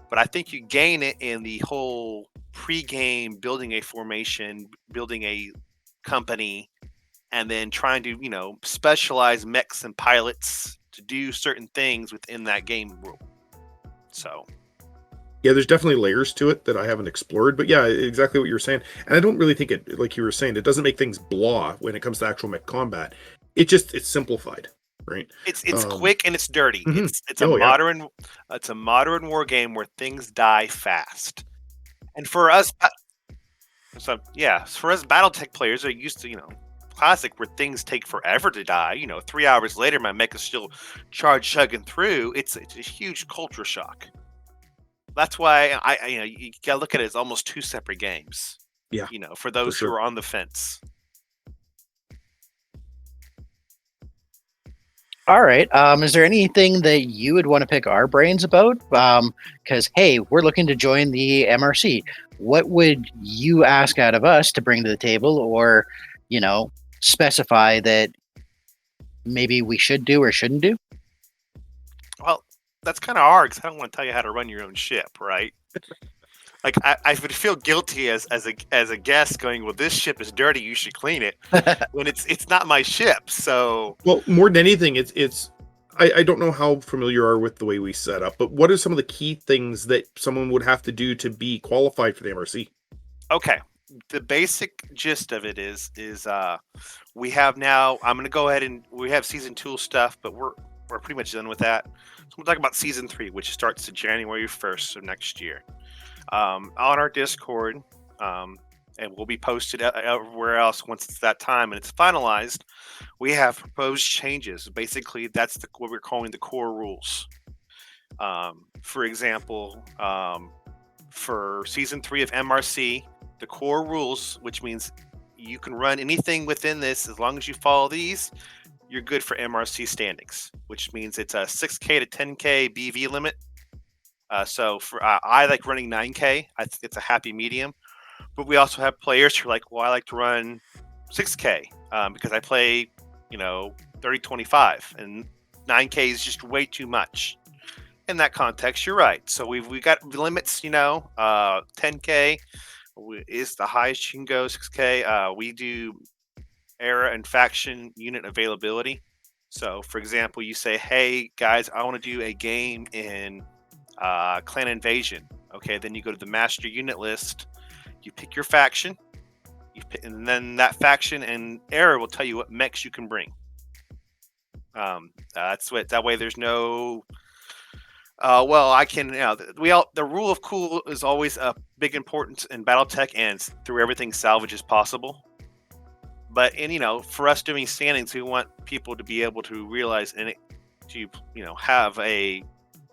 but I think you gain it in the whole pre-game building a formation, building a company, and then trying to specialize mechs and pilots to do certain things within that game rule. So yeah, there's definitely layers to it that I haven't explored, but yeah, exactly what you're saying. And I don't really think it, like you were saying, it doesn't make things blah when it comes to actual mech combat. It's simplified, right? It's quick and it's dirty. Mm-hmm. It's a modern war game where things die fast. And for us, Battletech players are used to Classic, where things take forever to die. 3 hours later, my mech is still chugging through. It's a huge culture shock. That's why you gotta look at it as almost two separate games. Yeah. For those who are on the fence. All right. Is there anything that you would want to pick our brains about? Because hey, we're looking to join the MRC. What would you ask out of us to bring to the table, or specify that maybe we should do or shouldn't do? Well, that's kind of hard because I don't want to tell you how to run your own ship, right? Like I would feel guilty as a guest going, well, this ship is dirty, you should clean it, when it's not my ship. So, well, more than anything, I don't know how familiar you are with the way we set up, but what are some of the key things that someone would have to do to be qualified for the MRC? Okay, the basic gist of it is we have now. I'm going to go ahead and we have season 2 stuff, but we're pretty much done with that. So we'll talk about season 3, which starts January 1st of next year. On our Discord, and will be posted everywhere else once it's that time and it's finalized. We have proposed changes. Basically, that's what we're calling the core rules. For example, for season 3 of MRC, the core rules, which means you can run anything within this as long as you follow these, you're good for MRC standings, which means it's a 6K to 10K BV limit. So for I like running 9K. I think it's a happy medium. But we also have players who are like, well, I like to run 6K because I play, 30-25, and 9K is just way too much. In that context, you're right. So we got limits. 10K is the highest you can go. 6K. We do era and faction unit availability. So, for example, you say, "Hey guys, I want to do a game in Clan Invasion." Okay, then you go to the master unit list. You pick your faction, and then that faction and era will tell you what mechs you can bring. That's what. That way, there's no. Well, I can. The rule of cool is always a big importance in BattleTech, and through everything salvage is possible. But for us doing standings, we want people to be able to realize and to have a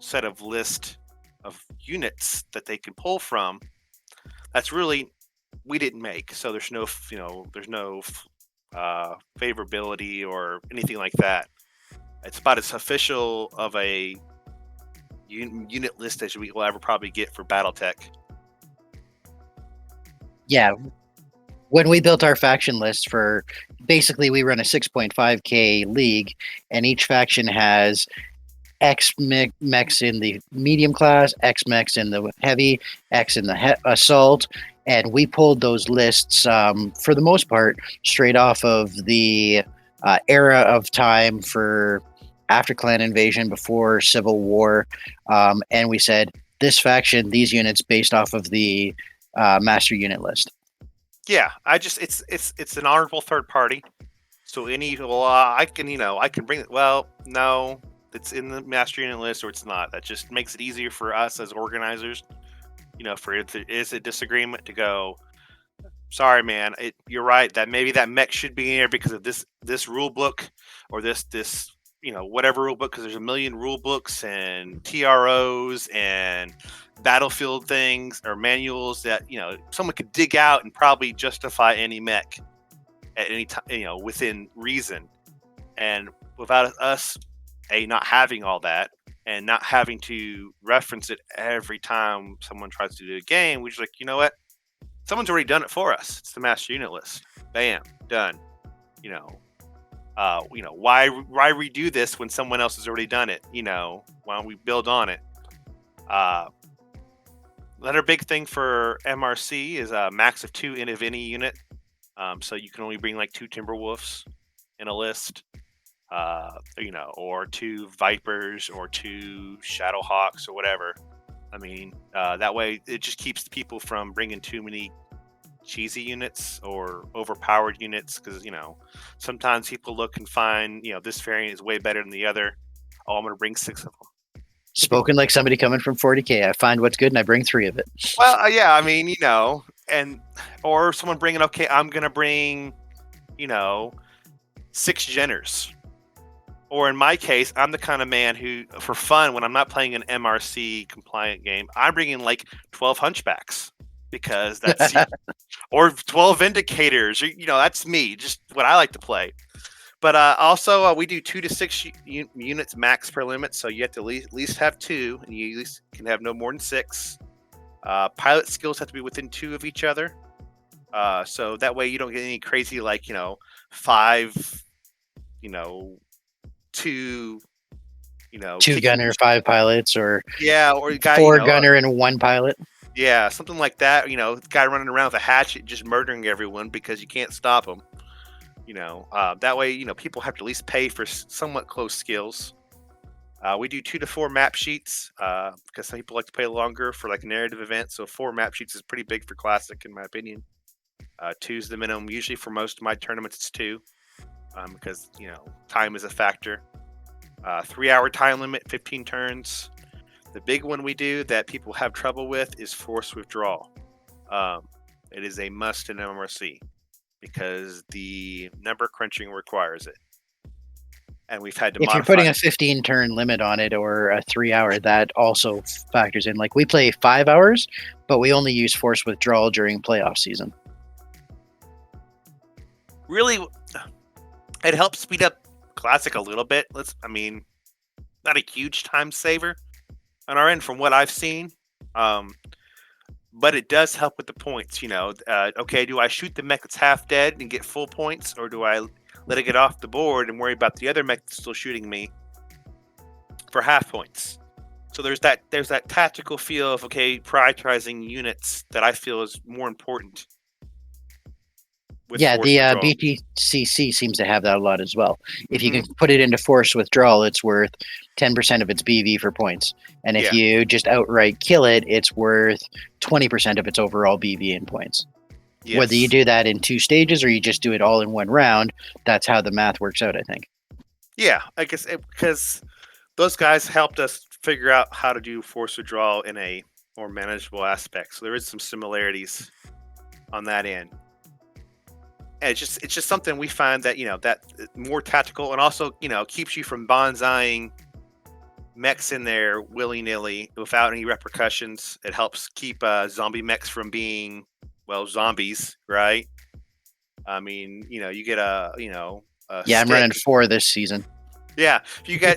set of list of units that they can pull from. That's really we didn't make, so there's no favorability or anything like that. It's about as official of a unit list as we will ever probably get for BattleTech. Yeah, when we built our faction list for, basically we run a 6.5k league, and each faction has X mechs in the medium class, X mechs in the heavy, X in the assault, and we pulled those lists for the most part straight off of the era of time for after clan invasion, before Civil War, and we said this faction, these units based off of the master unit list. Yeah, it's an honorable third party. So I can bring it. Well, no, it's in the master unit list or it's not. That just makes it easier for us as organizers. For if there is a disagreement to go, sorry, man, you're right that maybe that mech should be in there because of this rule book or this whatever rule book, because there's a million rule books and TROs and battlefield things or manuals that someone could dig out and probably justify any mech at any time, within reason. And without us not having all that and not having to reference it every time someone tries to do a game, we're just like, you know what, someone's already done it for us. It's the master unit list. Bam, done. Why redo this when someone else has already done it? Why don't we build on it? Another big thing for MRC is a max of 2 in of any unit. So you can only bring like 2 Timberwolves in a list, or 2 Vipers or 2 Shadowhawks or whatever. I mean, that way it just keeps the people from bringing too many cheesy units or overpowered units, because sometimes people look and find this variant is way better than the other. Oh, I'm gonna bring 6 of them. Spoken like somebody coming from 40k. I find what's good and I bring 3 of it. Well, yeah, I mean, or someone bringing, okay, I'm gonna bring 6 Jenners. Or in my case, I'm the kind of man who, for fun, when I'm not playing an MRC compliant game, I'm bringing like 12 Hunchbacks, because that's or 12 Vindicators. That's me, just what I like to play. But also, we do 2 to 6 units max per limit, so you have to at least have 2, and you at least can have no more than 6. Pilot skills have to be within 2 of each other, so that way you don't get any crazy 5, 2, 2 gunner, 5 pilots, or or guy, 4 gunner and 1 pilot. Yeah, something like that. Guy running around with a hatchet just murdering everyone because you can't stop him. That way, people have to at least pay for somewhat close skills. We do 2 to 4 map sheets because some people like to play longer for like a narrative event. So 4 map sheets is pretty big for Classic, in my opinion. 2 is the minimum. Usually for most of my tournaments, it's 2 because time is a factor. 3-hour time limit, 15 turns. The big one we do that people have trouble with is force withdrawal. It is a must in MRC because the number crunching requires it. And we've had to if modify. You're putting a 15 turn limit on it or a 3-hour, that also factors in. Like, we play 5 hours, but we only use force withdrawal during playoff season. Really, it helps speed up Classic a little bit. Not a huge time saver on our end from what I've seen. But it does help with the points, okay, do I shoot the mech that's half dead and get full points, or do I let it get off the board and worry about the other mech that's still shooting me for half points? So there's that tactical feel of, okay, prioritizing units that I feel is more important. Yeah, the BTCC seems to have that a lot as well. If you can put it into force withdrawal, it's worth 10% of its BV for points. And if you just outright kill it, it's worth 20% of its overall BV in points. Yes. Whether you do that in 2 stages or you just do it all in 1 round, that's how the math works out, I think. Yeah, I guess because those guys helped us figure out how to do force withdrawal in a more manageable aspect. So there is some similarities on that end. And it's just something we find that that more tactical, and also keeps you from bonsaiing mechs in there willy-nilly without any repercussions. It helps keep zombie mechs from being zombies, right? I mean, you get a I'm running 4 this season. Yeah, if you get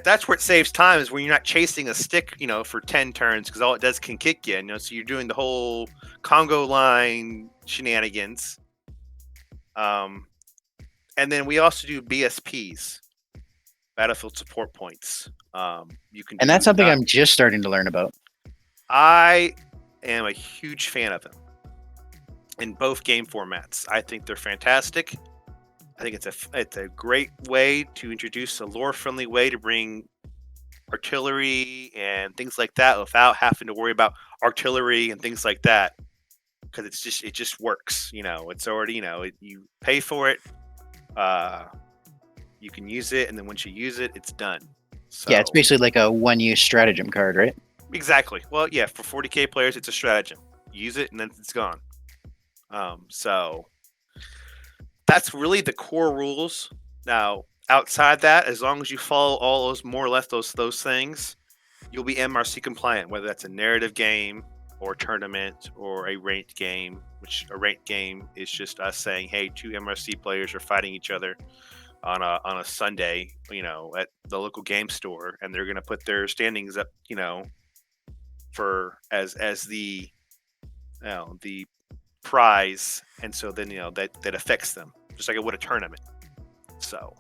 that's where it saves time, is when you're not chasing a stick for 10 turns, because all it does can kick you. So you're doing the whole Congo line shenanigans. And then we also do BSPs, Battlefield Support Points. You can, and that's something I'm just starting to learn about. I am a huge fan of them in both game formats. I think they're fantastic. I think it's a great way to introduce a lore-friendly way to bring artillery and things like that without having to worry about artillery and things like that, because it just works. It's already, you pay for it, you can use it, and then once you use it, it's done. So, yeah, it's basically like a one-use stratagem card, right? Exactly. Well, yeah, for 40k players, it's a stratagem. Use it, and then it's gone. So that's really the core rules. Now, outside that, as long as you follow all those, more or less those things, you'll be MRC compliant, whether that's a narrative game or tournament or a ranked game, which a ranked game is just us saying, hey, 2 MRC players are fighting each other on a Sunday, at the local game store, and they're going to put their standings up, for as the the prize, and so then that affects them just like it would a tournament. So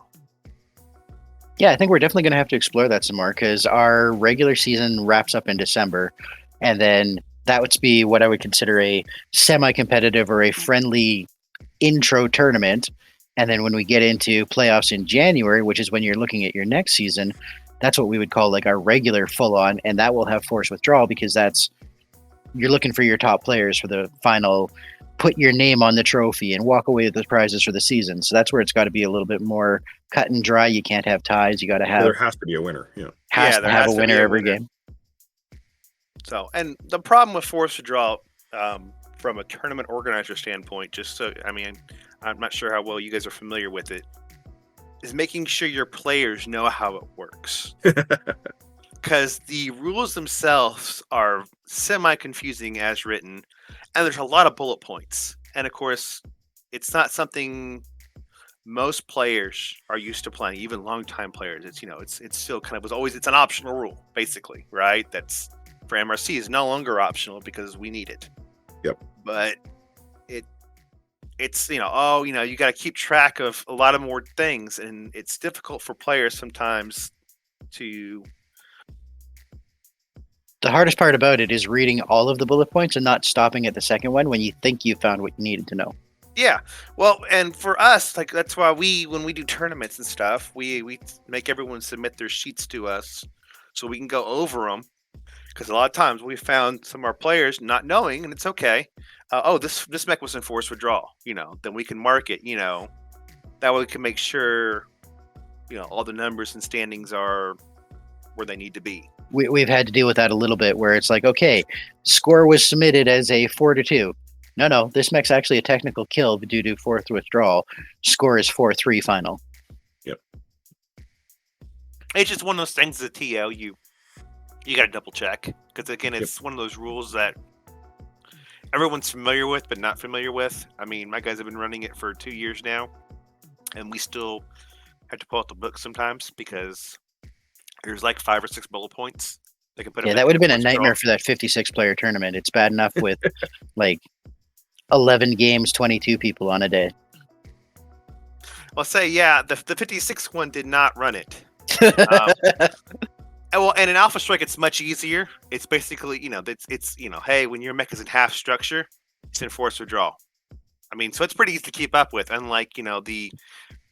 yeah, I think we're definitely going to have to explore that some more, because our regular season wraps up in December, and then that would be what I would consider a semi-competitive or a friendly intro tournament. And then when we get into playoffs in January, which is when you're looking at your next season, that's what we would call like our regular full-on, and that will have forced withdrawal, because you're looking for your top players for the final, put your name on the trophy and walk away with the prizes for the season. So that's where it's got to be a little bit more cut and dry. You can't have ties. You got to have. There has to be a winner. Yeah. Has to have a winner every game. So, and the problem with forced withdrawal, from a tournament organizer standpoint, I'm not sure how well you guys are familiar with it, is making sure your players know how it works. Because the rules themselves are semi-confusing as written, and there's a lot of bullet points. And of course, it's not something most players are used to playing, even long-time players. It's still kind of it's an optional rule, basically, right? That's for MRC is no longer optional because we need it. Yep. But it's you got to keep track of a lot of more things, and it's difficult for players sometimes to. The hardest part about it is reading all of the bullet points and not stopping at the second one when you think you found what you needed to know. Yeah, well, and for us, like that's why when we do tournaments and stuff, we make everyone submit their sheets to us so we can go over them. Because a lot of times we found some of our players not knowing, and it's okay. This mech was in forced withdrawal. Then we can mark it. That way we can make sure, all the numbers and standings are where they need to be. We've had to deal with that a little bit, where it's like, okay, score was submitted as a 4-2. No, this mech's actually a technical kill due to forced withdrawal. Score is 4-3 final. Yep. It's just one of those things as a TL you got to double check, because again, it's one of those rules that everyone's familiar with but not familiar with. I mean, my guys have been running it for 2 years now, and we still have to pull out the book sometimes because there's like 5 or 6 bullet points. They can put. Yeah, that would have been a nightmare for that 56-player tournament. It's bad enough with like 11 games, 22 people on a day. I'll say, the 56 one did not run it. And in Alpha Strike, it's much easier. It's basically, it's hey, when your mech is in half structure, it's in forced withdrawal. I mean, so it's pretty easy to keep up with. Unlike,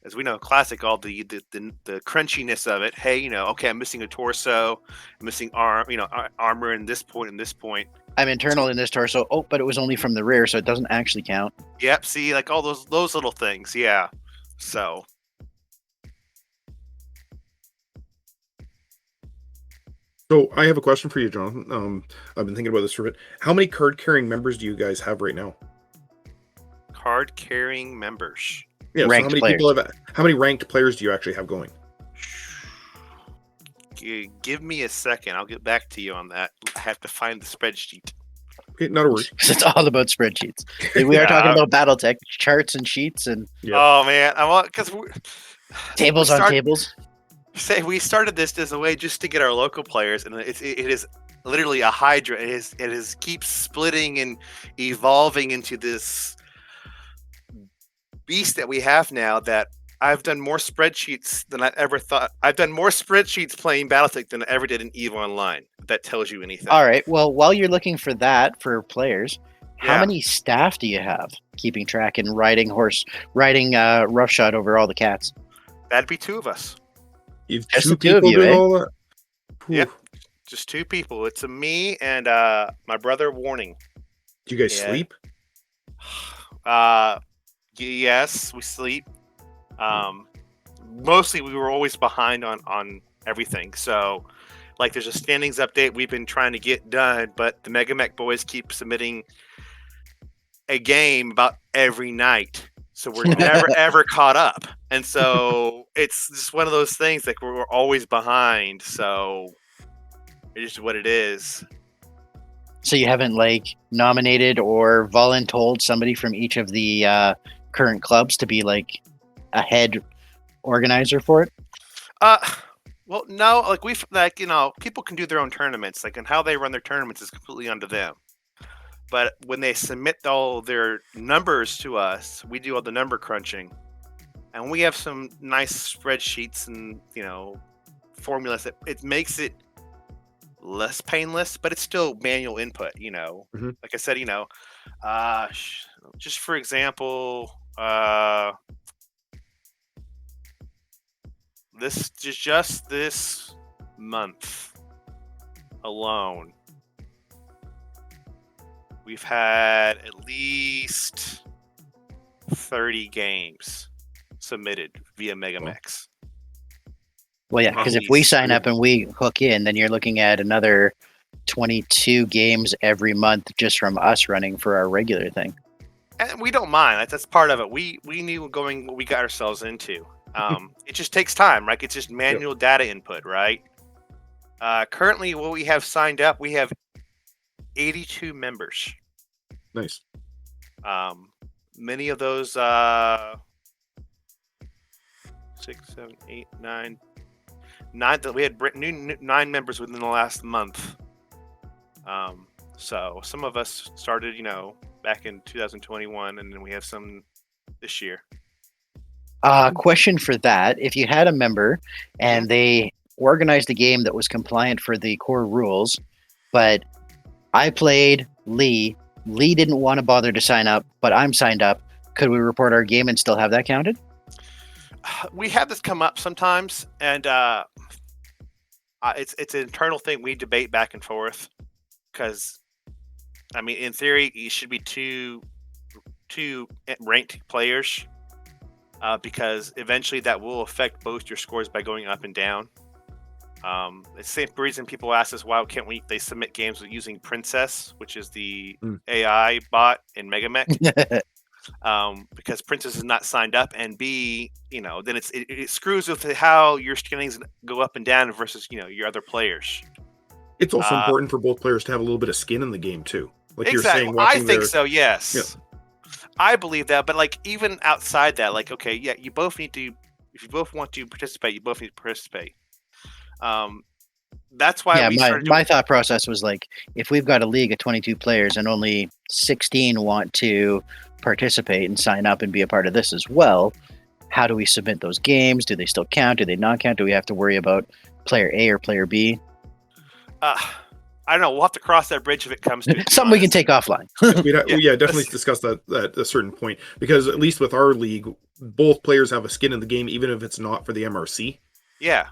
as we know, classic, all the crunchiness of it. Hey, okay, I'm missing a torso, I'm missing armor in this point and this point. I'm internal in this torso. Oh, but it was only from the rear, so it doesn't actually count. Yep. See, like all those little things. Yeah. So. So I have a question for you, Jonathan. I've been thinking about this for a bit. How many card-carrying members do you guys have right now? Card-carrying members. Yeah. So how many ranked players do you actually have going? Give me a second. I'll get back to you on that. I have to find the spreadsheet. Okay, not a worry. It's all about spreadsheets. We are talking about BattleTech charts and sheets and. Yep. Oh man, I want because tables on tables. Say we started this as a way just to get our local players, and it is literally a hydra. It is keeps splitting and evolving into this beast that we have now that I've done more spreadsheets than I ever thought. I've done more spreadsheets playing Battletech than I ever did in EVE Online. If that tells you anything. All right. Well, while you're looking for that for players, how Yeah. many staff do you have keeping track and riding roughshod over all the cats? That'd be 2 of us. You've Just 2 the two of people you, doing eh? all that? Yep. Just 2 people. It's me and my brother Warning. Do you guys Yeah. sleep? Yes, we sleep. Mostly we were always behind on everything. So like there's a standings update we've been trying to get done, but the Mega Mech boys keep submitting a game about every night. So we're never ever caught up. And so it's just one of those things like we're always behind. So it is what it is. So you haven't like nominated or voluntold somebody from each of the current clubs to be like a head organizer for it? Well, no, like people can do their own tournaments, like, and how they run their tournaments is completely onto them. But when they submit all their numbers to us, we do all the number crunching, and we have some nice spreadsheets and formulas that it makes it less painless, but it's still manual input. Mhm. Like I said, just for example, this month alone, we've had at least 30 games submitted via Megamix. Well, yeah, because if we sign up and we hook in, then you're looking at another 22 games every month just from us running for our regular thing. And we don't mind. That's part of it. We knew what we got ourselves into. It just takes time, right? It's just manual data input, right? Currently, what we have signed up, we have 82 members. Nice. Many of those 6, 7, 8, 9. We had new 9 members within the last month. So some of us started, back in 2021, and then we have some this year. Question for that: if you had a member and they organized a game that was compliant for the core rules, but I played Lee didn't want to bother to sign up, but I'm signed up, could we report our game and still have that counted? We have this come up sometimes, and it's an internal thing we debate back and forth, because I mean, in theory, you should be two ranked players, because eventually that will affect both your scores by going up and down. It's the same reason people ask us, why can't they submit games using Princess, which is the AI bot in Megamech? Because Princess is not signed up, and B, then it screws with how your standings go up and down versus your other players. It's also important for both players to have a little bit of skin in the game too. Like exactly. You're saying, I think so. Yes. Yeah. I believe that, but like even outside that, like, okay, yeah, you both need to. If you both want to participate, you both need to participate. That's why my thought process was like, if we've got a league of 22 players and only 16 want to participate and sign up and be a part of this as well, how do we submit those games? Do they still count? Do they not count? Do we have to worry about player A or player B? I don't know. We'll have to cross that bridge if it comes to it. Something we can take offline. Definitely discuss that at a certain point, because at least with our league, both players have a skin in the game, even if it's not for the MRC. Yeah.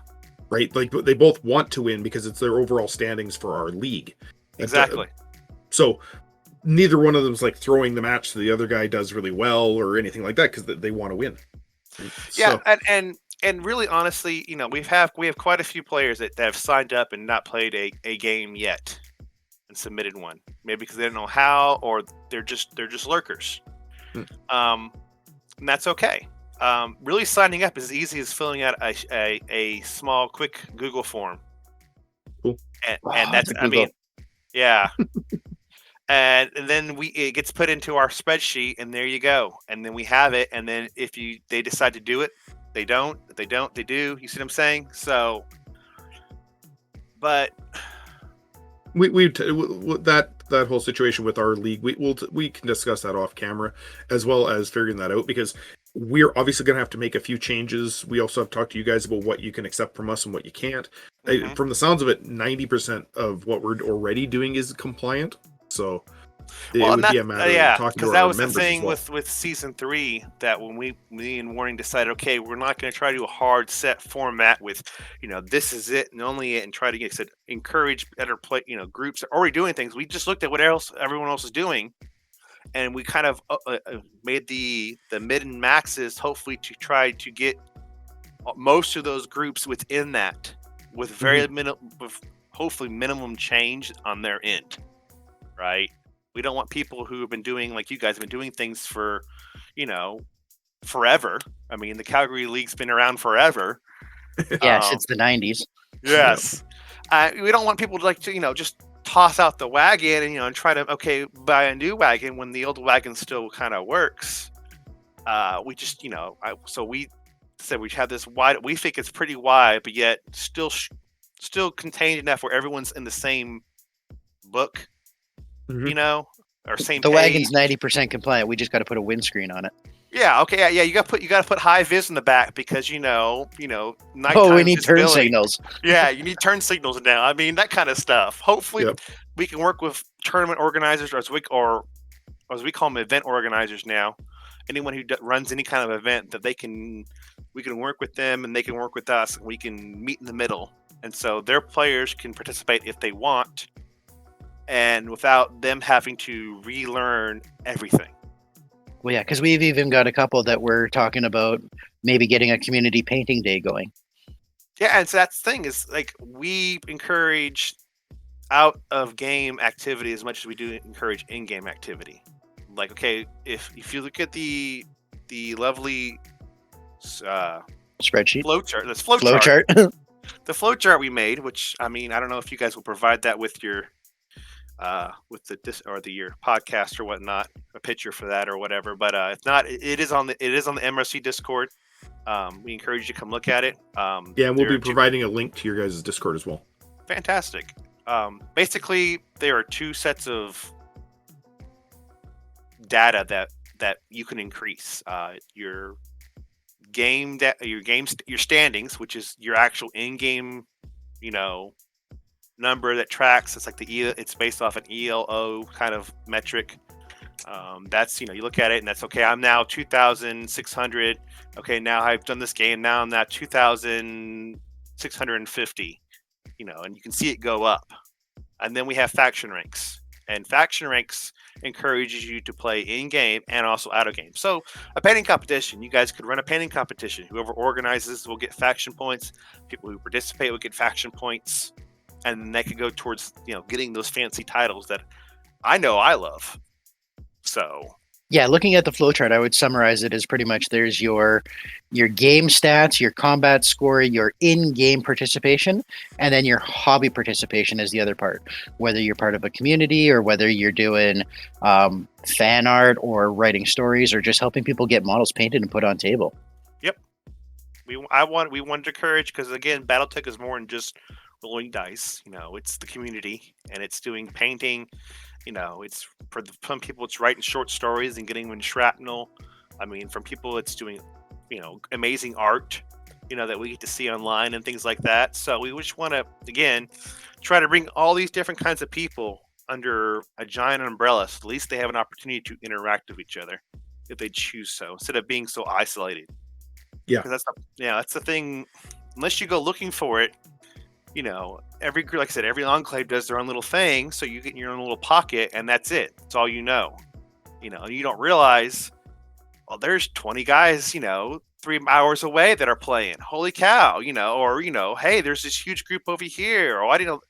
Right? Like they both want to win because it's their overall standings for our league. Exactly. So neither one of them's like throwing the match so the other guy does really well or anything like that, because they want to win. Yeah, and really, honestly, we have quite a few players that have signed up and not played a game yet and submitted one. Maybe because they don't know how, or they're just lurkers. And that's okay. Really, signing up is as easy as filling out a small, quick Google form. Cool. And that's, I mean, yeah. And then it gets put into our spreadsheet, and there you go. And then we have it. And then if they decide to do it, they don't. If they don't, they do. You see what I'm saying? So, but that whole situation with our league, we can discuss that off camera, as well as figuring that out, because we're obviously going to have to make a few changes. We also have talked to you guys about what you can accept from us and what you can't. From the sounds of it, 90% of what we're already doing is compliant. So it would be a matter of talking to our members. Because that was the thing with season 3, that when me and Warning decided, okay, we're not going to try to do a hard set format with, this is it and only it, and try to encourage better play, groups that are already doing things. We just looked at what everyone else is doing, and we kind of made the mid and maxes, hopefully to try to get most of those groups within that, with very hopefully minimum change on their end, right? We don't want people who have been doing, like you guys have been doing things for, forever. I mean, the Calgary League's been around forever. Yeah, since the 90s. Yes. We don't want people to just toss out the wagon and try to, buy a new wagon when the old wagon still kind of works. We just, so we said we have this wide, we think it's pretty wide, but yet still contained enough where everyone's in the same book. Or same. The wagon's 90% compliant. We just got to put a windscreen on it. Yeah. Okay. Yeah. You got to put high vis in the back, because we need turn signals. Yeah, you need turn signals now. I mean, that kind of stuff. Hopefully, we can work with tournament organizers, or as we call them, event organizers now. Anyone who runs any kind of event, that we can work with them and they can work with us, and we can meet in the middle, and so their players can participate if they want, and without them having to relearn everything. Well, yeah, because we've even got a couple that we're talking about maybe getting a community painting day going. Yeah, and so that's the thing, is we encourage out of game activity as much as we do encourage in-game activity. Like, okay, if you look at the lovely spreadsheet flowchart, the flowchart we made, which, I mean, I don't know if you guys will provide that with your your podcast or whatnot, a picture for that or whatever, but if not, it is on the MRC Discord. We encourage you to come look at it. And we'll be providing a link to your guys' Discord as well. Fantastic. Basically, there are 2 sets of data that you can increase. Your standings, which is your actual in-game, number that tracks. It's like it's based off an ELO kind of metric. That's, you look at it and that's okay. I'm now 2,600. Okay, now I've done this game. Now I'm at 2,650. And you can see it go up. And then we have faction ranks, and faction ranks encourages you to play in game and also out of game. So a painting competition, you guys could run a painting competition. Whoever organizes will get faction points. People who participate will get faction points. And that could go towards, getting those fancy titles that I know I love. So, yeah, looking at the flowchart, I would summarize it as pretty much there's your game stats, your combat score, your in-game participation, and then your hobby participation is the other part. Whether you're part of a community or whether you're doing fan art or writing stories or just helping people get models painted and put on table. Yep. We wanted to encourage, because again, Battletech is more than just rolling dice. It's the community, and it's doing painting. It's for some people, it's writing short stories and getting them in shrapnel. I mean, from people, it's doing, amazing art, that we get to see online and things like that. So we just want to, again, try to bring all these different kinds of people under a giant umbrella, so at least they have an opportunity to interact with each other if they choose so, instead of being so isolated. Yeah. Because that's the thing. Unless you go looking for it, every group, like I said, every enclave does their own little thing, so you get in your own little pocket, and that's it. That's all and you don't realize, well, there's 20 guys, 3 hours away that are playing. Holy cow, or, hey, there's this huge group over here, or I didn't,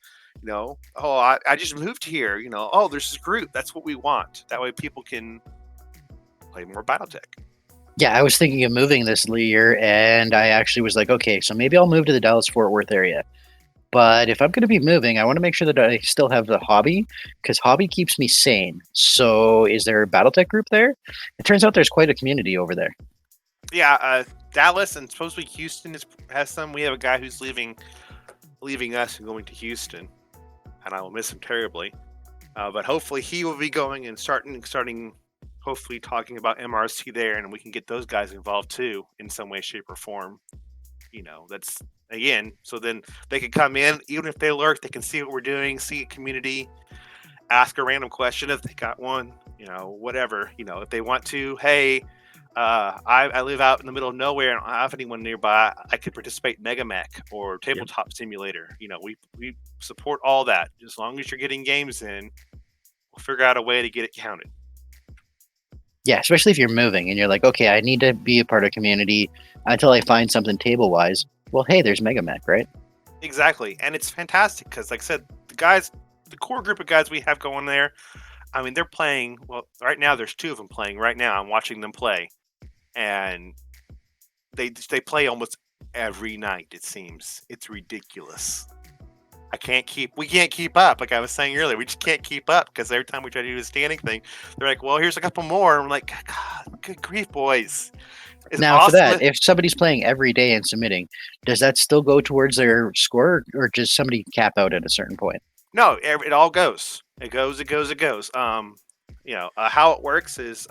I just moved here, oh, there's this group. That's what we want. That way people can play more Battletech. Yeah, I was thinking of moving this year, and I actually was like, okay, so maybe I'll move to the Dallas-Fort Worth area. But if I'm going to be moving, I want to make sure that I still have the hobby, because hobby keeps me sane. So is there a Battletech group there? It turns out there's quite a community over there. Yeah, Dallas and supposedly Houston has some. We have a guy who's leaving us and going to Houston. and I will miss him terribly. But hopefully he will be going and starting hopefully talking about MRC there, and we can get those guys involved too in some way, shape, or form. That's again, so then they can come in, even if they lurk, they can see what we're doing, see a community, ask a random question if they got one, whatever, if they want to. Hey, I live out in the middle of nowhere and I don't have anyone nearby. I could participate in Mega Mech or Tabletop Simulator. We support all that. As long as you're getting games in, we'll figure out a way to get it counted. Yeah, especially if you're moving and you're like, okay, I need to be a part of community until I find something table-wise. Well, hey, there's Mega Mech, right? Exactly. And it's fantastic because, like I said, the core group of guys we have going there, I mean, they're playing. Well, right now there's 2 of them playing right now. I'm watching them play. And they play almost every night, it seems. It's ridiculous. We can't keep up. Like I was saying earlier, we just can't keep up because every time we try to do a standing thing, they're like, well, here's a couple more. I'm like, God, good grief, boys. Now, awesome. For that, if somebody's playing every day and submitting, does that still go towards their score, or does somebody cap out at a certain point? No, it all goes. It goes. How it works is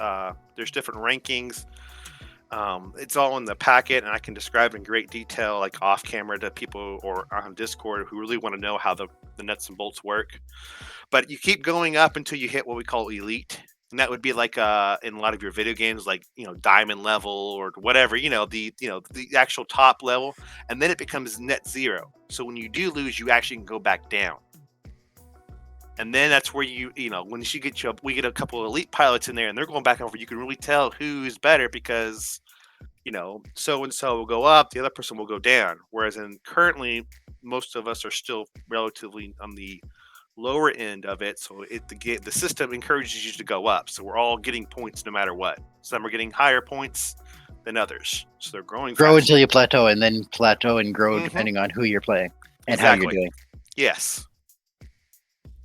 there's different rankings. It's all in the packet, and I can describe in great detail, like off camera, to people or on Discord who really want to know how the nuts and bolts work. But you keep going up until you hit what we call elite, and that would be like in a lot of your video games, like diamond level or whatever. The actual top level, and then it becomes net zero. So when you do lose, you actually can go back down. And then that's where when we get a couple of elite pilots in there and they're going back and forth, you can really tell who's better because, so and so will go up, the other person will go down. Whereas currently, most of us are still relatively on the lower end of it. So the system encourages you to go up. So we're all getting points no matter what. Some are getting higher points than others. So they're growing. Grow until you plateau, and then plateau and grow depending on who you're playing and how you're doing. Yes.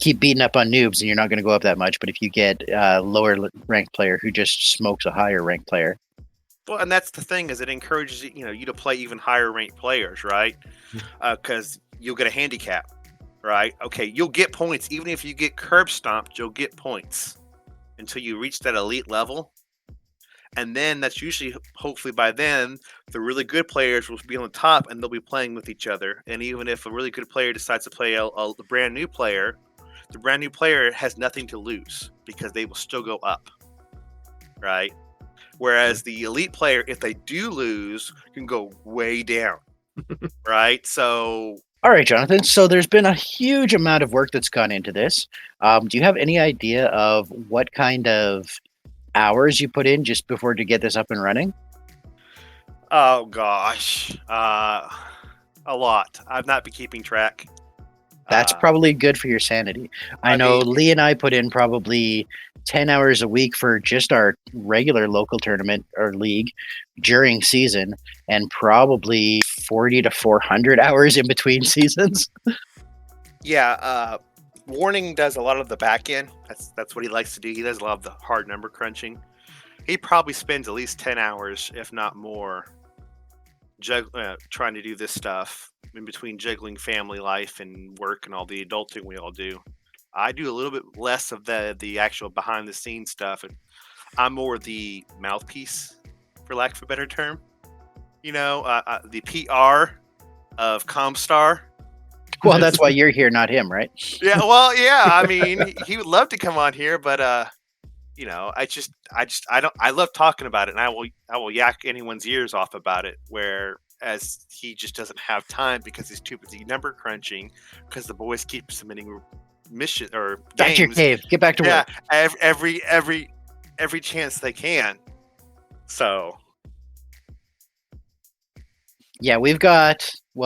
Keep beating up on noobs and you're not going to go up that much. But if you get a lower ranked player who just smokes a higher ranked player. Well, and that's the thing, is it encourages you to play even higher ranked players, right? Because you'll get a handicap, right? Okay, you'll get points. Even if you get curb stomped, you'll get points until you reach that elite level. And then that's usually, hopefully by then, the really good players will be on the top and they'll be playing with each other. And even if a really good player decides to play a brand new player, the brand new player has nothing to lose because they will still go up, right? Whereas the elite player, if they do lose, can go way down, right? So... All right, Johnathan. So there's been a huge amount of work that's gone into this. Do you have any idea of what kind of hours you put in just before to get this up and running? Oh, gosh. A lot. I've not been keeping track. That's probably good for your sanity. I know Lee and I put in probably 10 hours a week for just our regular local tournament or league during season, and probably 40 to 400 hours in between seasons. Yeah, Warning does a lot of the back end. That's what he likes to do. He does a lot of the hard number crunching. He probably spends at least 10 hours, if not more, trying to do this stuff in between juggling family life and work and all the adulting we all do. I do a little bit less of the actual behind the scenes stuff, and I'm more the mouthpiece, for lack of a better term. The PR of Comstar. Well, that's why you're here, not him, right? Yeah, well, yeah. I mean, he would love to come on here, but I love talking about it, and I will yak anyone's ears off about it. Whereas he just doesn't have time because he's too busy number crunching because the boys keep submitting mission or games. Back to your cave. Get back to work. Yeah, every chance they can. So. Yeah,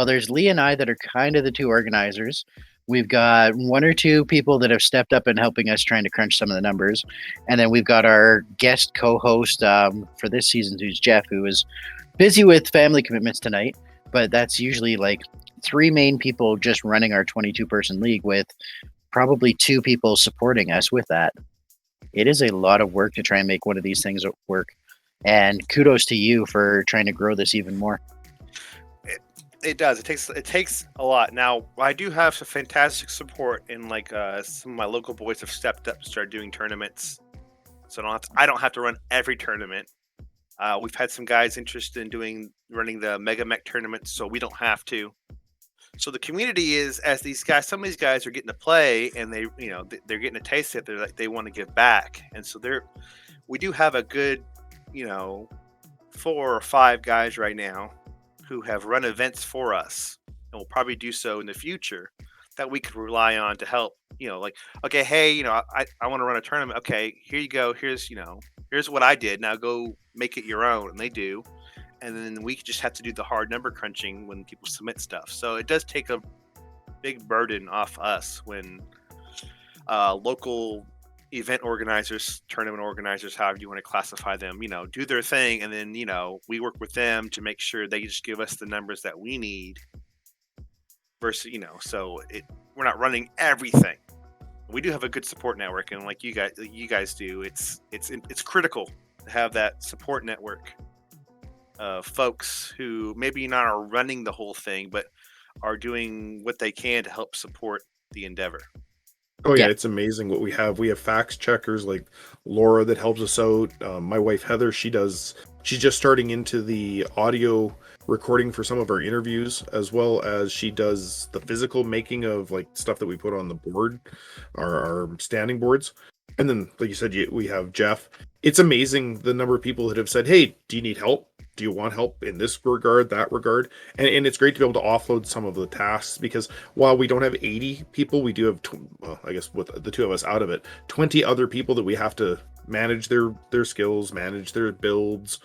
there's Lee and I that are kind of the two organizers. We've got one or two people that have stepped up and helping us trying to crunch some of the numbers. And then we've got our guest co-host for this season, who's Jeff, who is busy with family commitments tonight. But that's usually like 3 main people just running our 22-person league with probably 2 people supporting us with that. It is a lot of work to try and make one of these things work. And kudos to you for trying to grow this even more. It does. It takes a lot. Now, I do have some fantastic support in like some of my local boys have stepped up to start doing tournaments. So I don't have to run every tournament. We've had some guys interested in running the Mega Mech tournaments, so we don't have to. So the community is, as some of these guys are getting to play, and they're getting a taste of it. They want to give back, and so we do have a good, 4 or 5 guys right now who have run events for us, and will probably do so in the future, that we could rely on to help. Okay, hey, I want to run a tournament. Okay, here you go. Here's what I did. Now go make it your own, and they do. And then we just have to do the hard number crunching when people submit stuff. So it does take a big burden off us when local event organizers, tournament organizers, however you want to classify them, do their thing. And then, we work with them to make sure they just give us the numbers that we need versus, we're not running everything. We do have a good support network. And like you guys do, it's critical to have that support network. Folks who maybe not are running the whole thing, but are doing what they can to help support the endeavor. Oh yeah, it's amazing what we have. We have fact checkers like Laura that helps us out. My wife Heather, she's just starting into the audio recording for some of our interviews, as well as she does the physical making of like stuff that we put on the board, our standing boards. And then, like you said, we have Jeff. It's amazing the number of people that have said, "Hey, do you need help? Do you want help in this regard, that regard?" And it's great to be able to offload some of the tasks, because while we don't have 80 people, we do have, I guess with the two of us out of it, 20 other people that we have to manage their skills, manage their builds,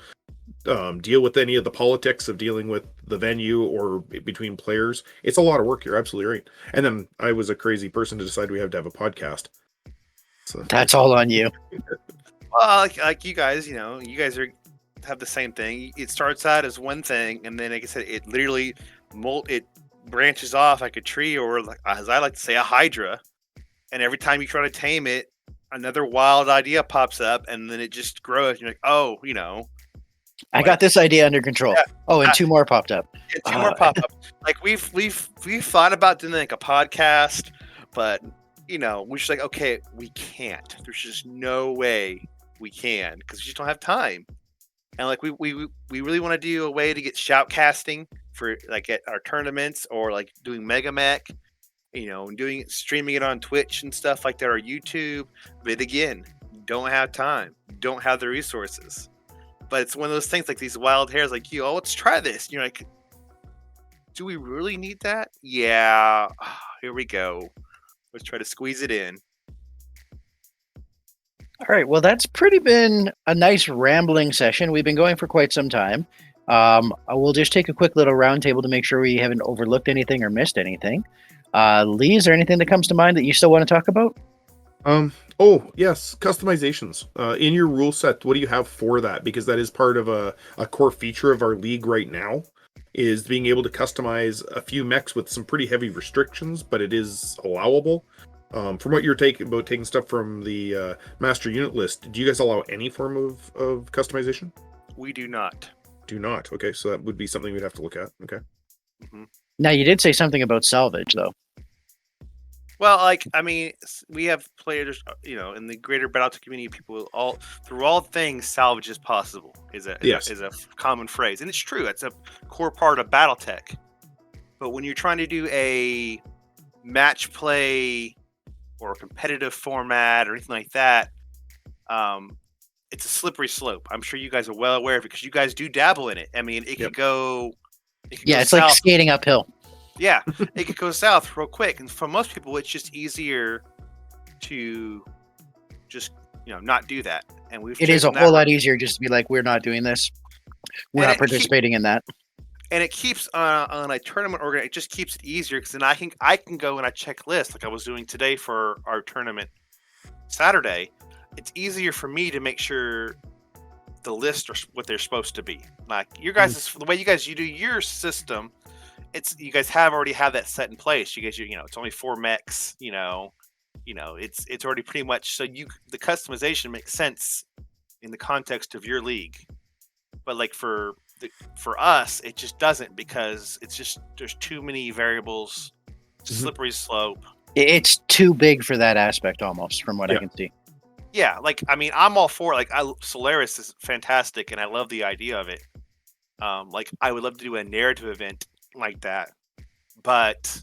deal with any of the politics of dealing with the venue or between players. It's a lot of work. You're absolutely right. And then I was a crazy person to decide we have to have a podcast. So that's all on you. Well, like you guys, you guys have the same thing. It starts out as one thing, and then, like I said, it literally it branches off like a tree, or like, as I like to say, a hydra. And every time you try to tame it, another wild idea pops up, and then it just grows. You're like, oh, I got this idea under control. Yeah. Oh, and 2 more popped up. Yeah, 2 more pop up. Like we've thought about doing like a podcast, but we're just like, okay, we can't. There's just no way we can, because we just don't have time. And like we really want to do a way to get shoutcasting for like at our tournaments, or like doing Mega Mech, and streaming it on Twitch and stuff like that, or YouTube. But again, don't have time, don't have the resources. But it's one of those things, like these wild hairs, like let's try this. And you're like, do we really need that? Yeah. Here we go. Let's try to squeeze it in. All right. Well, that's pretty been a nice rambling session. We've been going for quite some time. We'll just take a quick little roundtable to make sure we haven't overlooked anything or missed anything. Lee, is there anything that comes to mind that you still want to talk about? Oh yes, customizations. In your rule set, what do you have for that? Because that is part of a core feature of our league right now, is being able to customize a few mechs with some pretty heavy restrictions, but it is allowable. From what you're taking stuff from the master unit list, do you guys allow any form of customization? We do not. Do not. Okay, so that would be something we'd have to look at. Okay. Mm-hmm. Now, you did say something about salvage, though. Well, we have players, in the greater Battletech community, people through all things, salvage is possible is a common phrase, and it's true. It's a core part of Battletech. But when you're trying to do a match play or a competitive format or anything like that, it's a slippery slope. I'm sure you guys are well aware of it, because you guys do dabble in it. I mean, it could go. It's like skating uphill. Yeah, it could go south real quick, and for most people, it's just easier to just not do that. And it is a whole lot easier just to be like, we're not doing this. We're not participating in that. And it keeps on a tournament it just keeps it easier, because then I can go and I check lists like I was doing today for our tournament Saturday. It's easier for me to make sure the lists are what they're supposed to be. Like your guys, the way you do your system, you guys already have that set in place. You guys, it's only 4 mechs. It's already pretty much, so the customization makes sense in the context of your league. But like for for us, it just doesn't, because it's just there's too many variables. Slippery slope. It's too big for that aspect, almost, from what I can see. Yeah, like, I mean, I'm all for it. Like, Solaris is fantastic, and I love the idea of it. Like, I would love to do a narrative event like that, but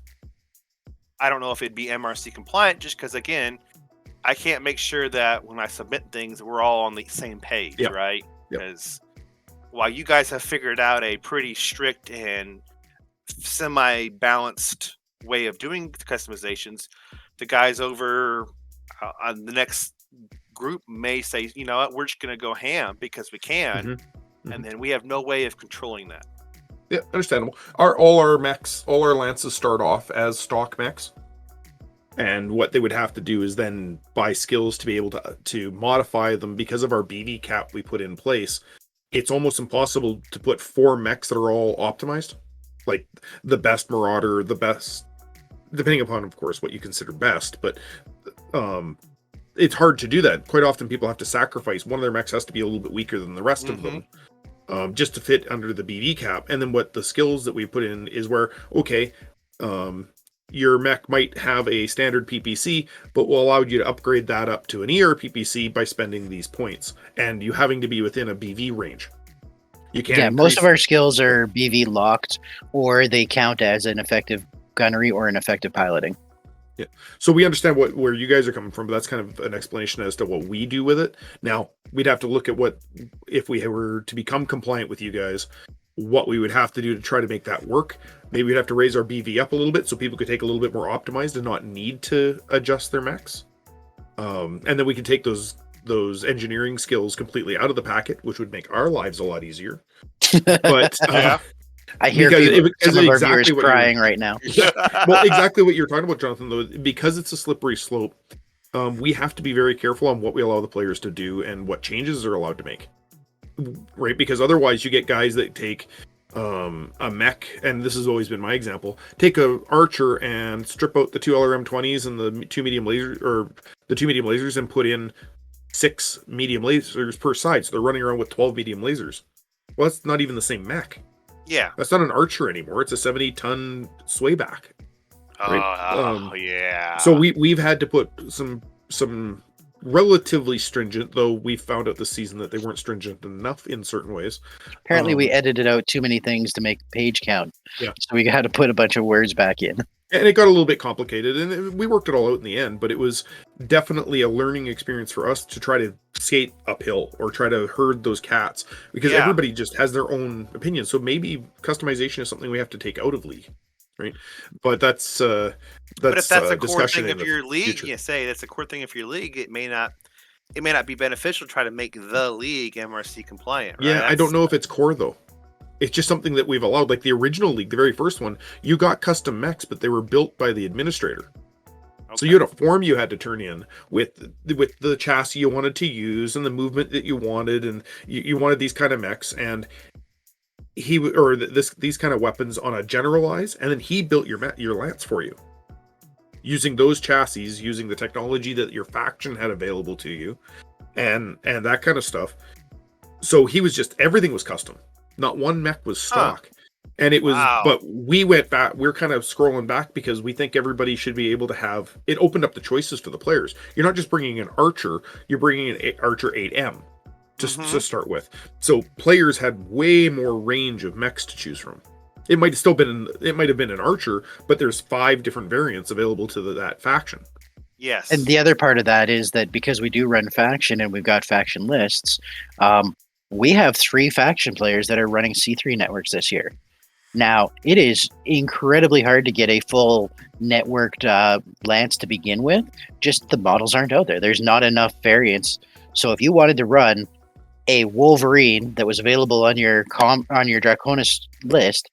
I don't know if it'd be MRC compliant, just because, again, I can't make sure that when I submit things, we're all on the same page, right? Because while you guys have figured out a pretty strict and semi-balanced way of doing customizations, the guys over on the next group may say, you know what, we're just going to go ham because we can, and then we have no way of controlling that. Yeah, understandable. All our lances start off as stock mechs, and what they would have to do is then buy skills to be able to modify them. Because of our BV cap we put in place, it's almost impossible to put 4 mechs that are all optimized, like the best Marauder, the best, depending upon, of course, what you consider best, but it's hard to do that. Quite often people have to sacrifice. One of their mechs has to be a little bit weaker than the rest of them, just to fit under the BV cap. And then what the skills that we put in is where, okay, your mech might have a standard PPC, but will allow you to upgrade that up to an ER PPC by spending these points, and you having to be within a BV range. You can't. Yeah, most of our skills are BV locked, or they count as an effective gunnery or an effective piloting. Yeah, so we understand where you guys are coming from, but that's kind of an explanation as to what we do with it. Now, we'd have to look at what, if we were to become compliant with you guys, what we would have to do to try to make that work. Maybe we'd have to raise our BV up a little bit so people could take a little bit more optimized and not need to adjust their mechs. And then we can take those engineering skills completely out of the packet, which would make our lives a lot easier. But I hear some of our viewers crying right now. Well, exactly what you're talking about, Johnathan, though, because it's a slippery slope, we have to be very careful on what we allow the players to do and what changes they're allowed to make. Right? Because otherwise you get guys that take a mech, and this has always been my example, take a archer and strip out the 2 LRM-20s and the 2 medium lasers and put in 6 medium lasers per side. So they're running around with 12 medium lasers. Well, that's not even the same mech. Yeah. That's not an archer anymore. It's a 70-ton swayback. Right? Yeah. So we've had to put some relatively stringent, though we found out this season that they weren't stringent enough in certain ways. Apparently we edited out too many things to make the page count. Yeah. So we had to put a bunch of words back in. And it got a little bit complicated, and we worked it all out in the end, but it was definitely a learning experience for us to try to skate uphill or try to herd those cats, because everybody just has their own opinion. So maybe customization is something we have to take out of League, right? But that's but if that's a core thing of your league, you say that's a core thing of your league, it may not be beneficial to try to make the league MRC compliant. Right? Yeah, I don't know if it's core though. It's just something that we've allowed. Like the original league, the very first one, you got custom mechs, but they were built by the administrator. Okay. So you had a form you had to turn in with the chassis you wanted to use and the movement that you wanted, and you wanted these kind of mechs, and these kind of weapons on a generalize, and then he built your lance for you using those chassis, using the technology that your faction had available to you, and that kind of stuff. So he was just, everything was custom. Not one mech was stock. And it was, but we went back, we're kind of scrolling back because we think everybody should be able to have, it opened up the choices for the players. You're not just bringing an archer, you're bringing an Archer 8M to start with. So players had way more range of mechs to choose from. It might have been an archer, but there's 5 different variants available to that faction. Yes. And the other part of that is that because we do run faction and we've got faction lists, we have 3 faction players that are running C3 networks this year. Now, it is incredibly hard to get a full networked lance to begin with. Just the models aren't out there. There's not enough variants. So if you wanted to run a Wolverine that was available on your Draconis list,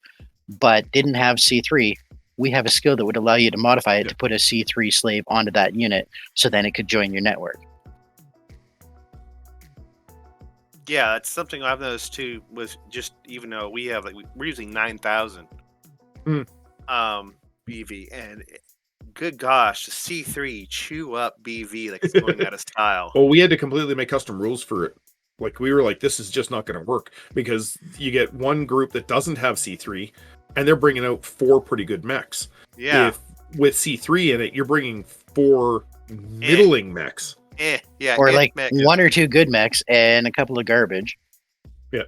but didn't have C3, we have a skill that would allow you to modify it to put a C3 slave onto that unit, so then it could join your network. Yeah, that's something I've noticed too. With just, even though we have we're using 9,000 BV, and good gosh, the C3 chew up BV like it's going out of style. Well, we had to completely make custom rules for it Like we were like, this is just not going to work, because you get one group that doesn't have C3 and they're bringing out 4 pretty good mechs. Yeah. If with C3 in it, you're bringing 4 middling mechs. Yeah. Or like 1 or 2 good mechs and a couple of garbage. Yeah.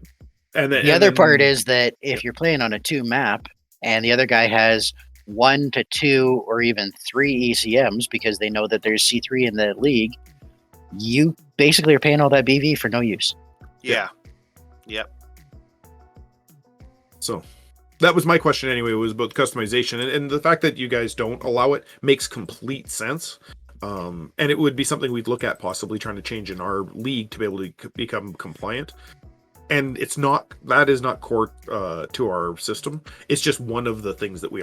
And then, the other part is that if you're playing on a 2 map and the other guy has 1 to 2 or even 3 ECMs because they know that there's C3 in the league, you basically are paying all that BV for no use. Yeah. Yep. So that was my question anyway, was about customization. And the fact that you guys don't allow it makes complete sense. And it would be something we'd look at possibly trying to change in our league to be able to become compliant. And that is not core to our system. It's just one of the things that we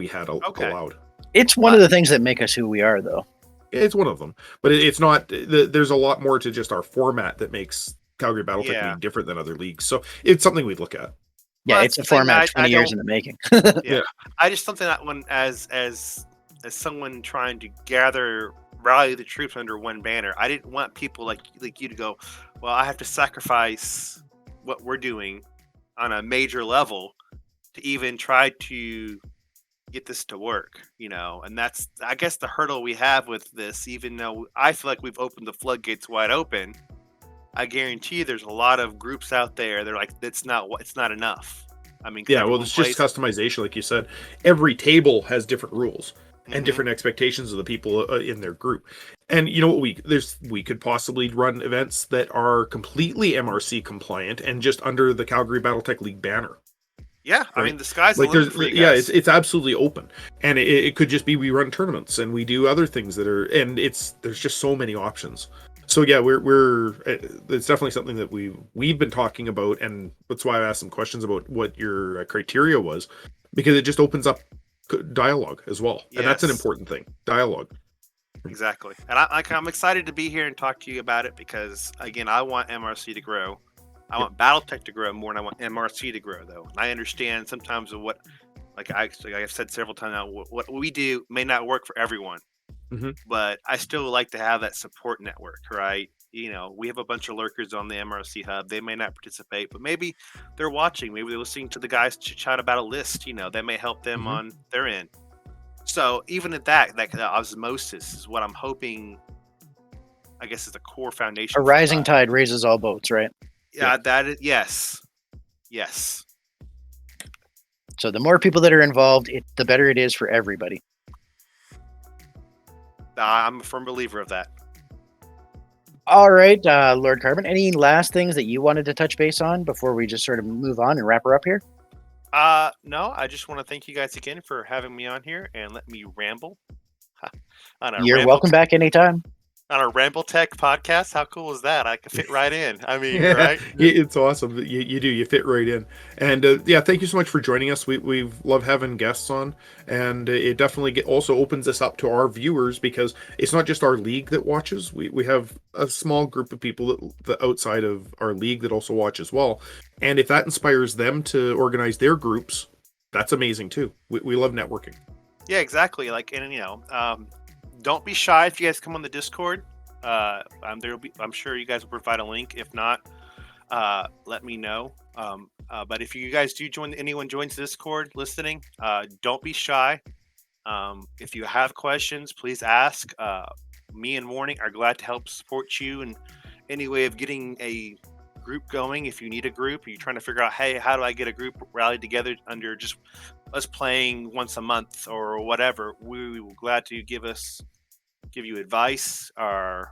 had allowed. It's one of the things that make us who we are, though. It's one of them, but it's not. There's a lot more to just our format that makes Calgary Battletech League different than other leagues. So it's something we'd look at. Yeah, it's a format 20 years in the making. Yeah, I just something that when as someone trying to rally the troops under one banner, I didn't want people like you to go, well, I have to sacrifice what we're doing on a major level to even try to get this to work, and that's, I guess, the hurdle we have with this. Even though I feel like we've opened the floodgates wide open, I guarantee there's a lot of groups out there. They're like, it's not enough. I mean, yeah, well, it's just customization, like you said. Every table has different rules and different expectations of the people in their group. And you know what, we could possibly run events that are completely MRC compliant and just under the Calgary Battletech League banner. Yeah, right? I mean, the sky's the limit for you guys. It's absolutely open, and it could just be we run tournaments and we do other things that are, and there's just so many options. So yeah, it's definitely something that we've been talking about, and that's why I asked some questions about what your criteria was, because it just opens up dialogue as well, and that's an important thing, dialogue. Exactly, and I'm excited to be here and talk to you about it, because again, I want MRC to grow. I want Battletech to grow more than I want MRC to grow, though. And I understand sometimes of what, like I've said several times now, what we do may not work for everyone. But I still like to have that support network, right? We have a bunch of lurkers on the MRC hub. They may not participate, but maybe they're watching. Maybe they're listening to the guys chat about a list. That may help them on their end. So even at that osmosis is what I'm hoping, I guess, is the core foundation. A rising tide raises all boats, right? Yeah, that is, yes. So the more people that are involved, the better it is for everybody. I'm a firm believer of that. All right, Lord Carbon, any last things that you wanted to touch base on before we just sort of move on and wrap her up here? No, I just want to thank you guys again for having me on here and let me ramble. You're welcome back anytime. On a Rambletech podcast, how cool is that? I can fit right in. I mean, right? It's awesome. You fit right in. And thank you so much for joining us. We love having guests on, and it definitely also opens us up to our viewers, because it's not just our league that watches. We have a small group of people that outside of our league that also watch as well. And if that inspires them to organize their groups, that's amazing too. We love networking. Yeah, exactly. Don't be shy if you guys come on the Discord. I'm sure you guys will provide a link. If not, let me know. But if you guys do anyone joins the Discord listening, don't be shy. If you have questions, please ask. Me and Morning are glad to help support you in any way of getting a group going. If you need a group, or you're trying to figure out, hey, how do I get a group rallied together under just us playing once a month or whatever, we will glad to give you advice, or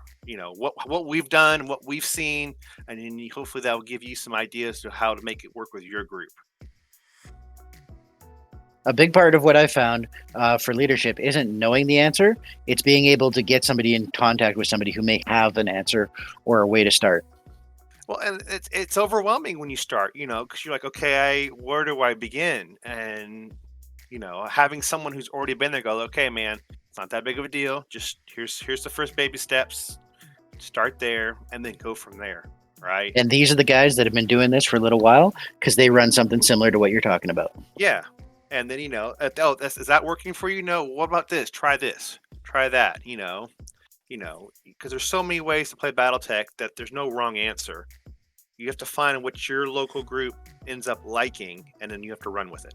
what we've done, what we've seen, and then hopefully that will give you some ideas to how to make it work with your group. A big part of what I found for leadership isn't knowing the answer. It's being able to get somebody in contact with somebody who may have an answer or a way to start. Well, and it's overwhelming when you start, because you're like, okay, where do I begin? And, having someone who's already been there go, okay, man, it's not that big of a deal. Just here's the first baby steps. Start there and then go from there, right? And these are the guys that have been doing this for a little while, because they run something similar to what you're talking about. Yeah. And then, is that working for you? No, what about this? Try that, because there's so many ways to play Battletech that there's no wrong answer. You have to find what your local group ends up liking, and then you have to run with it.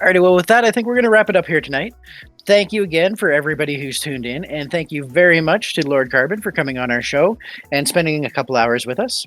Alrighty, well, with that, I think we're going to wrap it up here tonight. Thank you again for everybody who's tuned in, and thank you very much to Lord Carbon for coming on our show and spending a couple hours with us.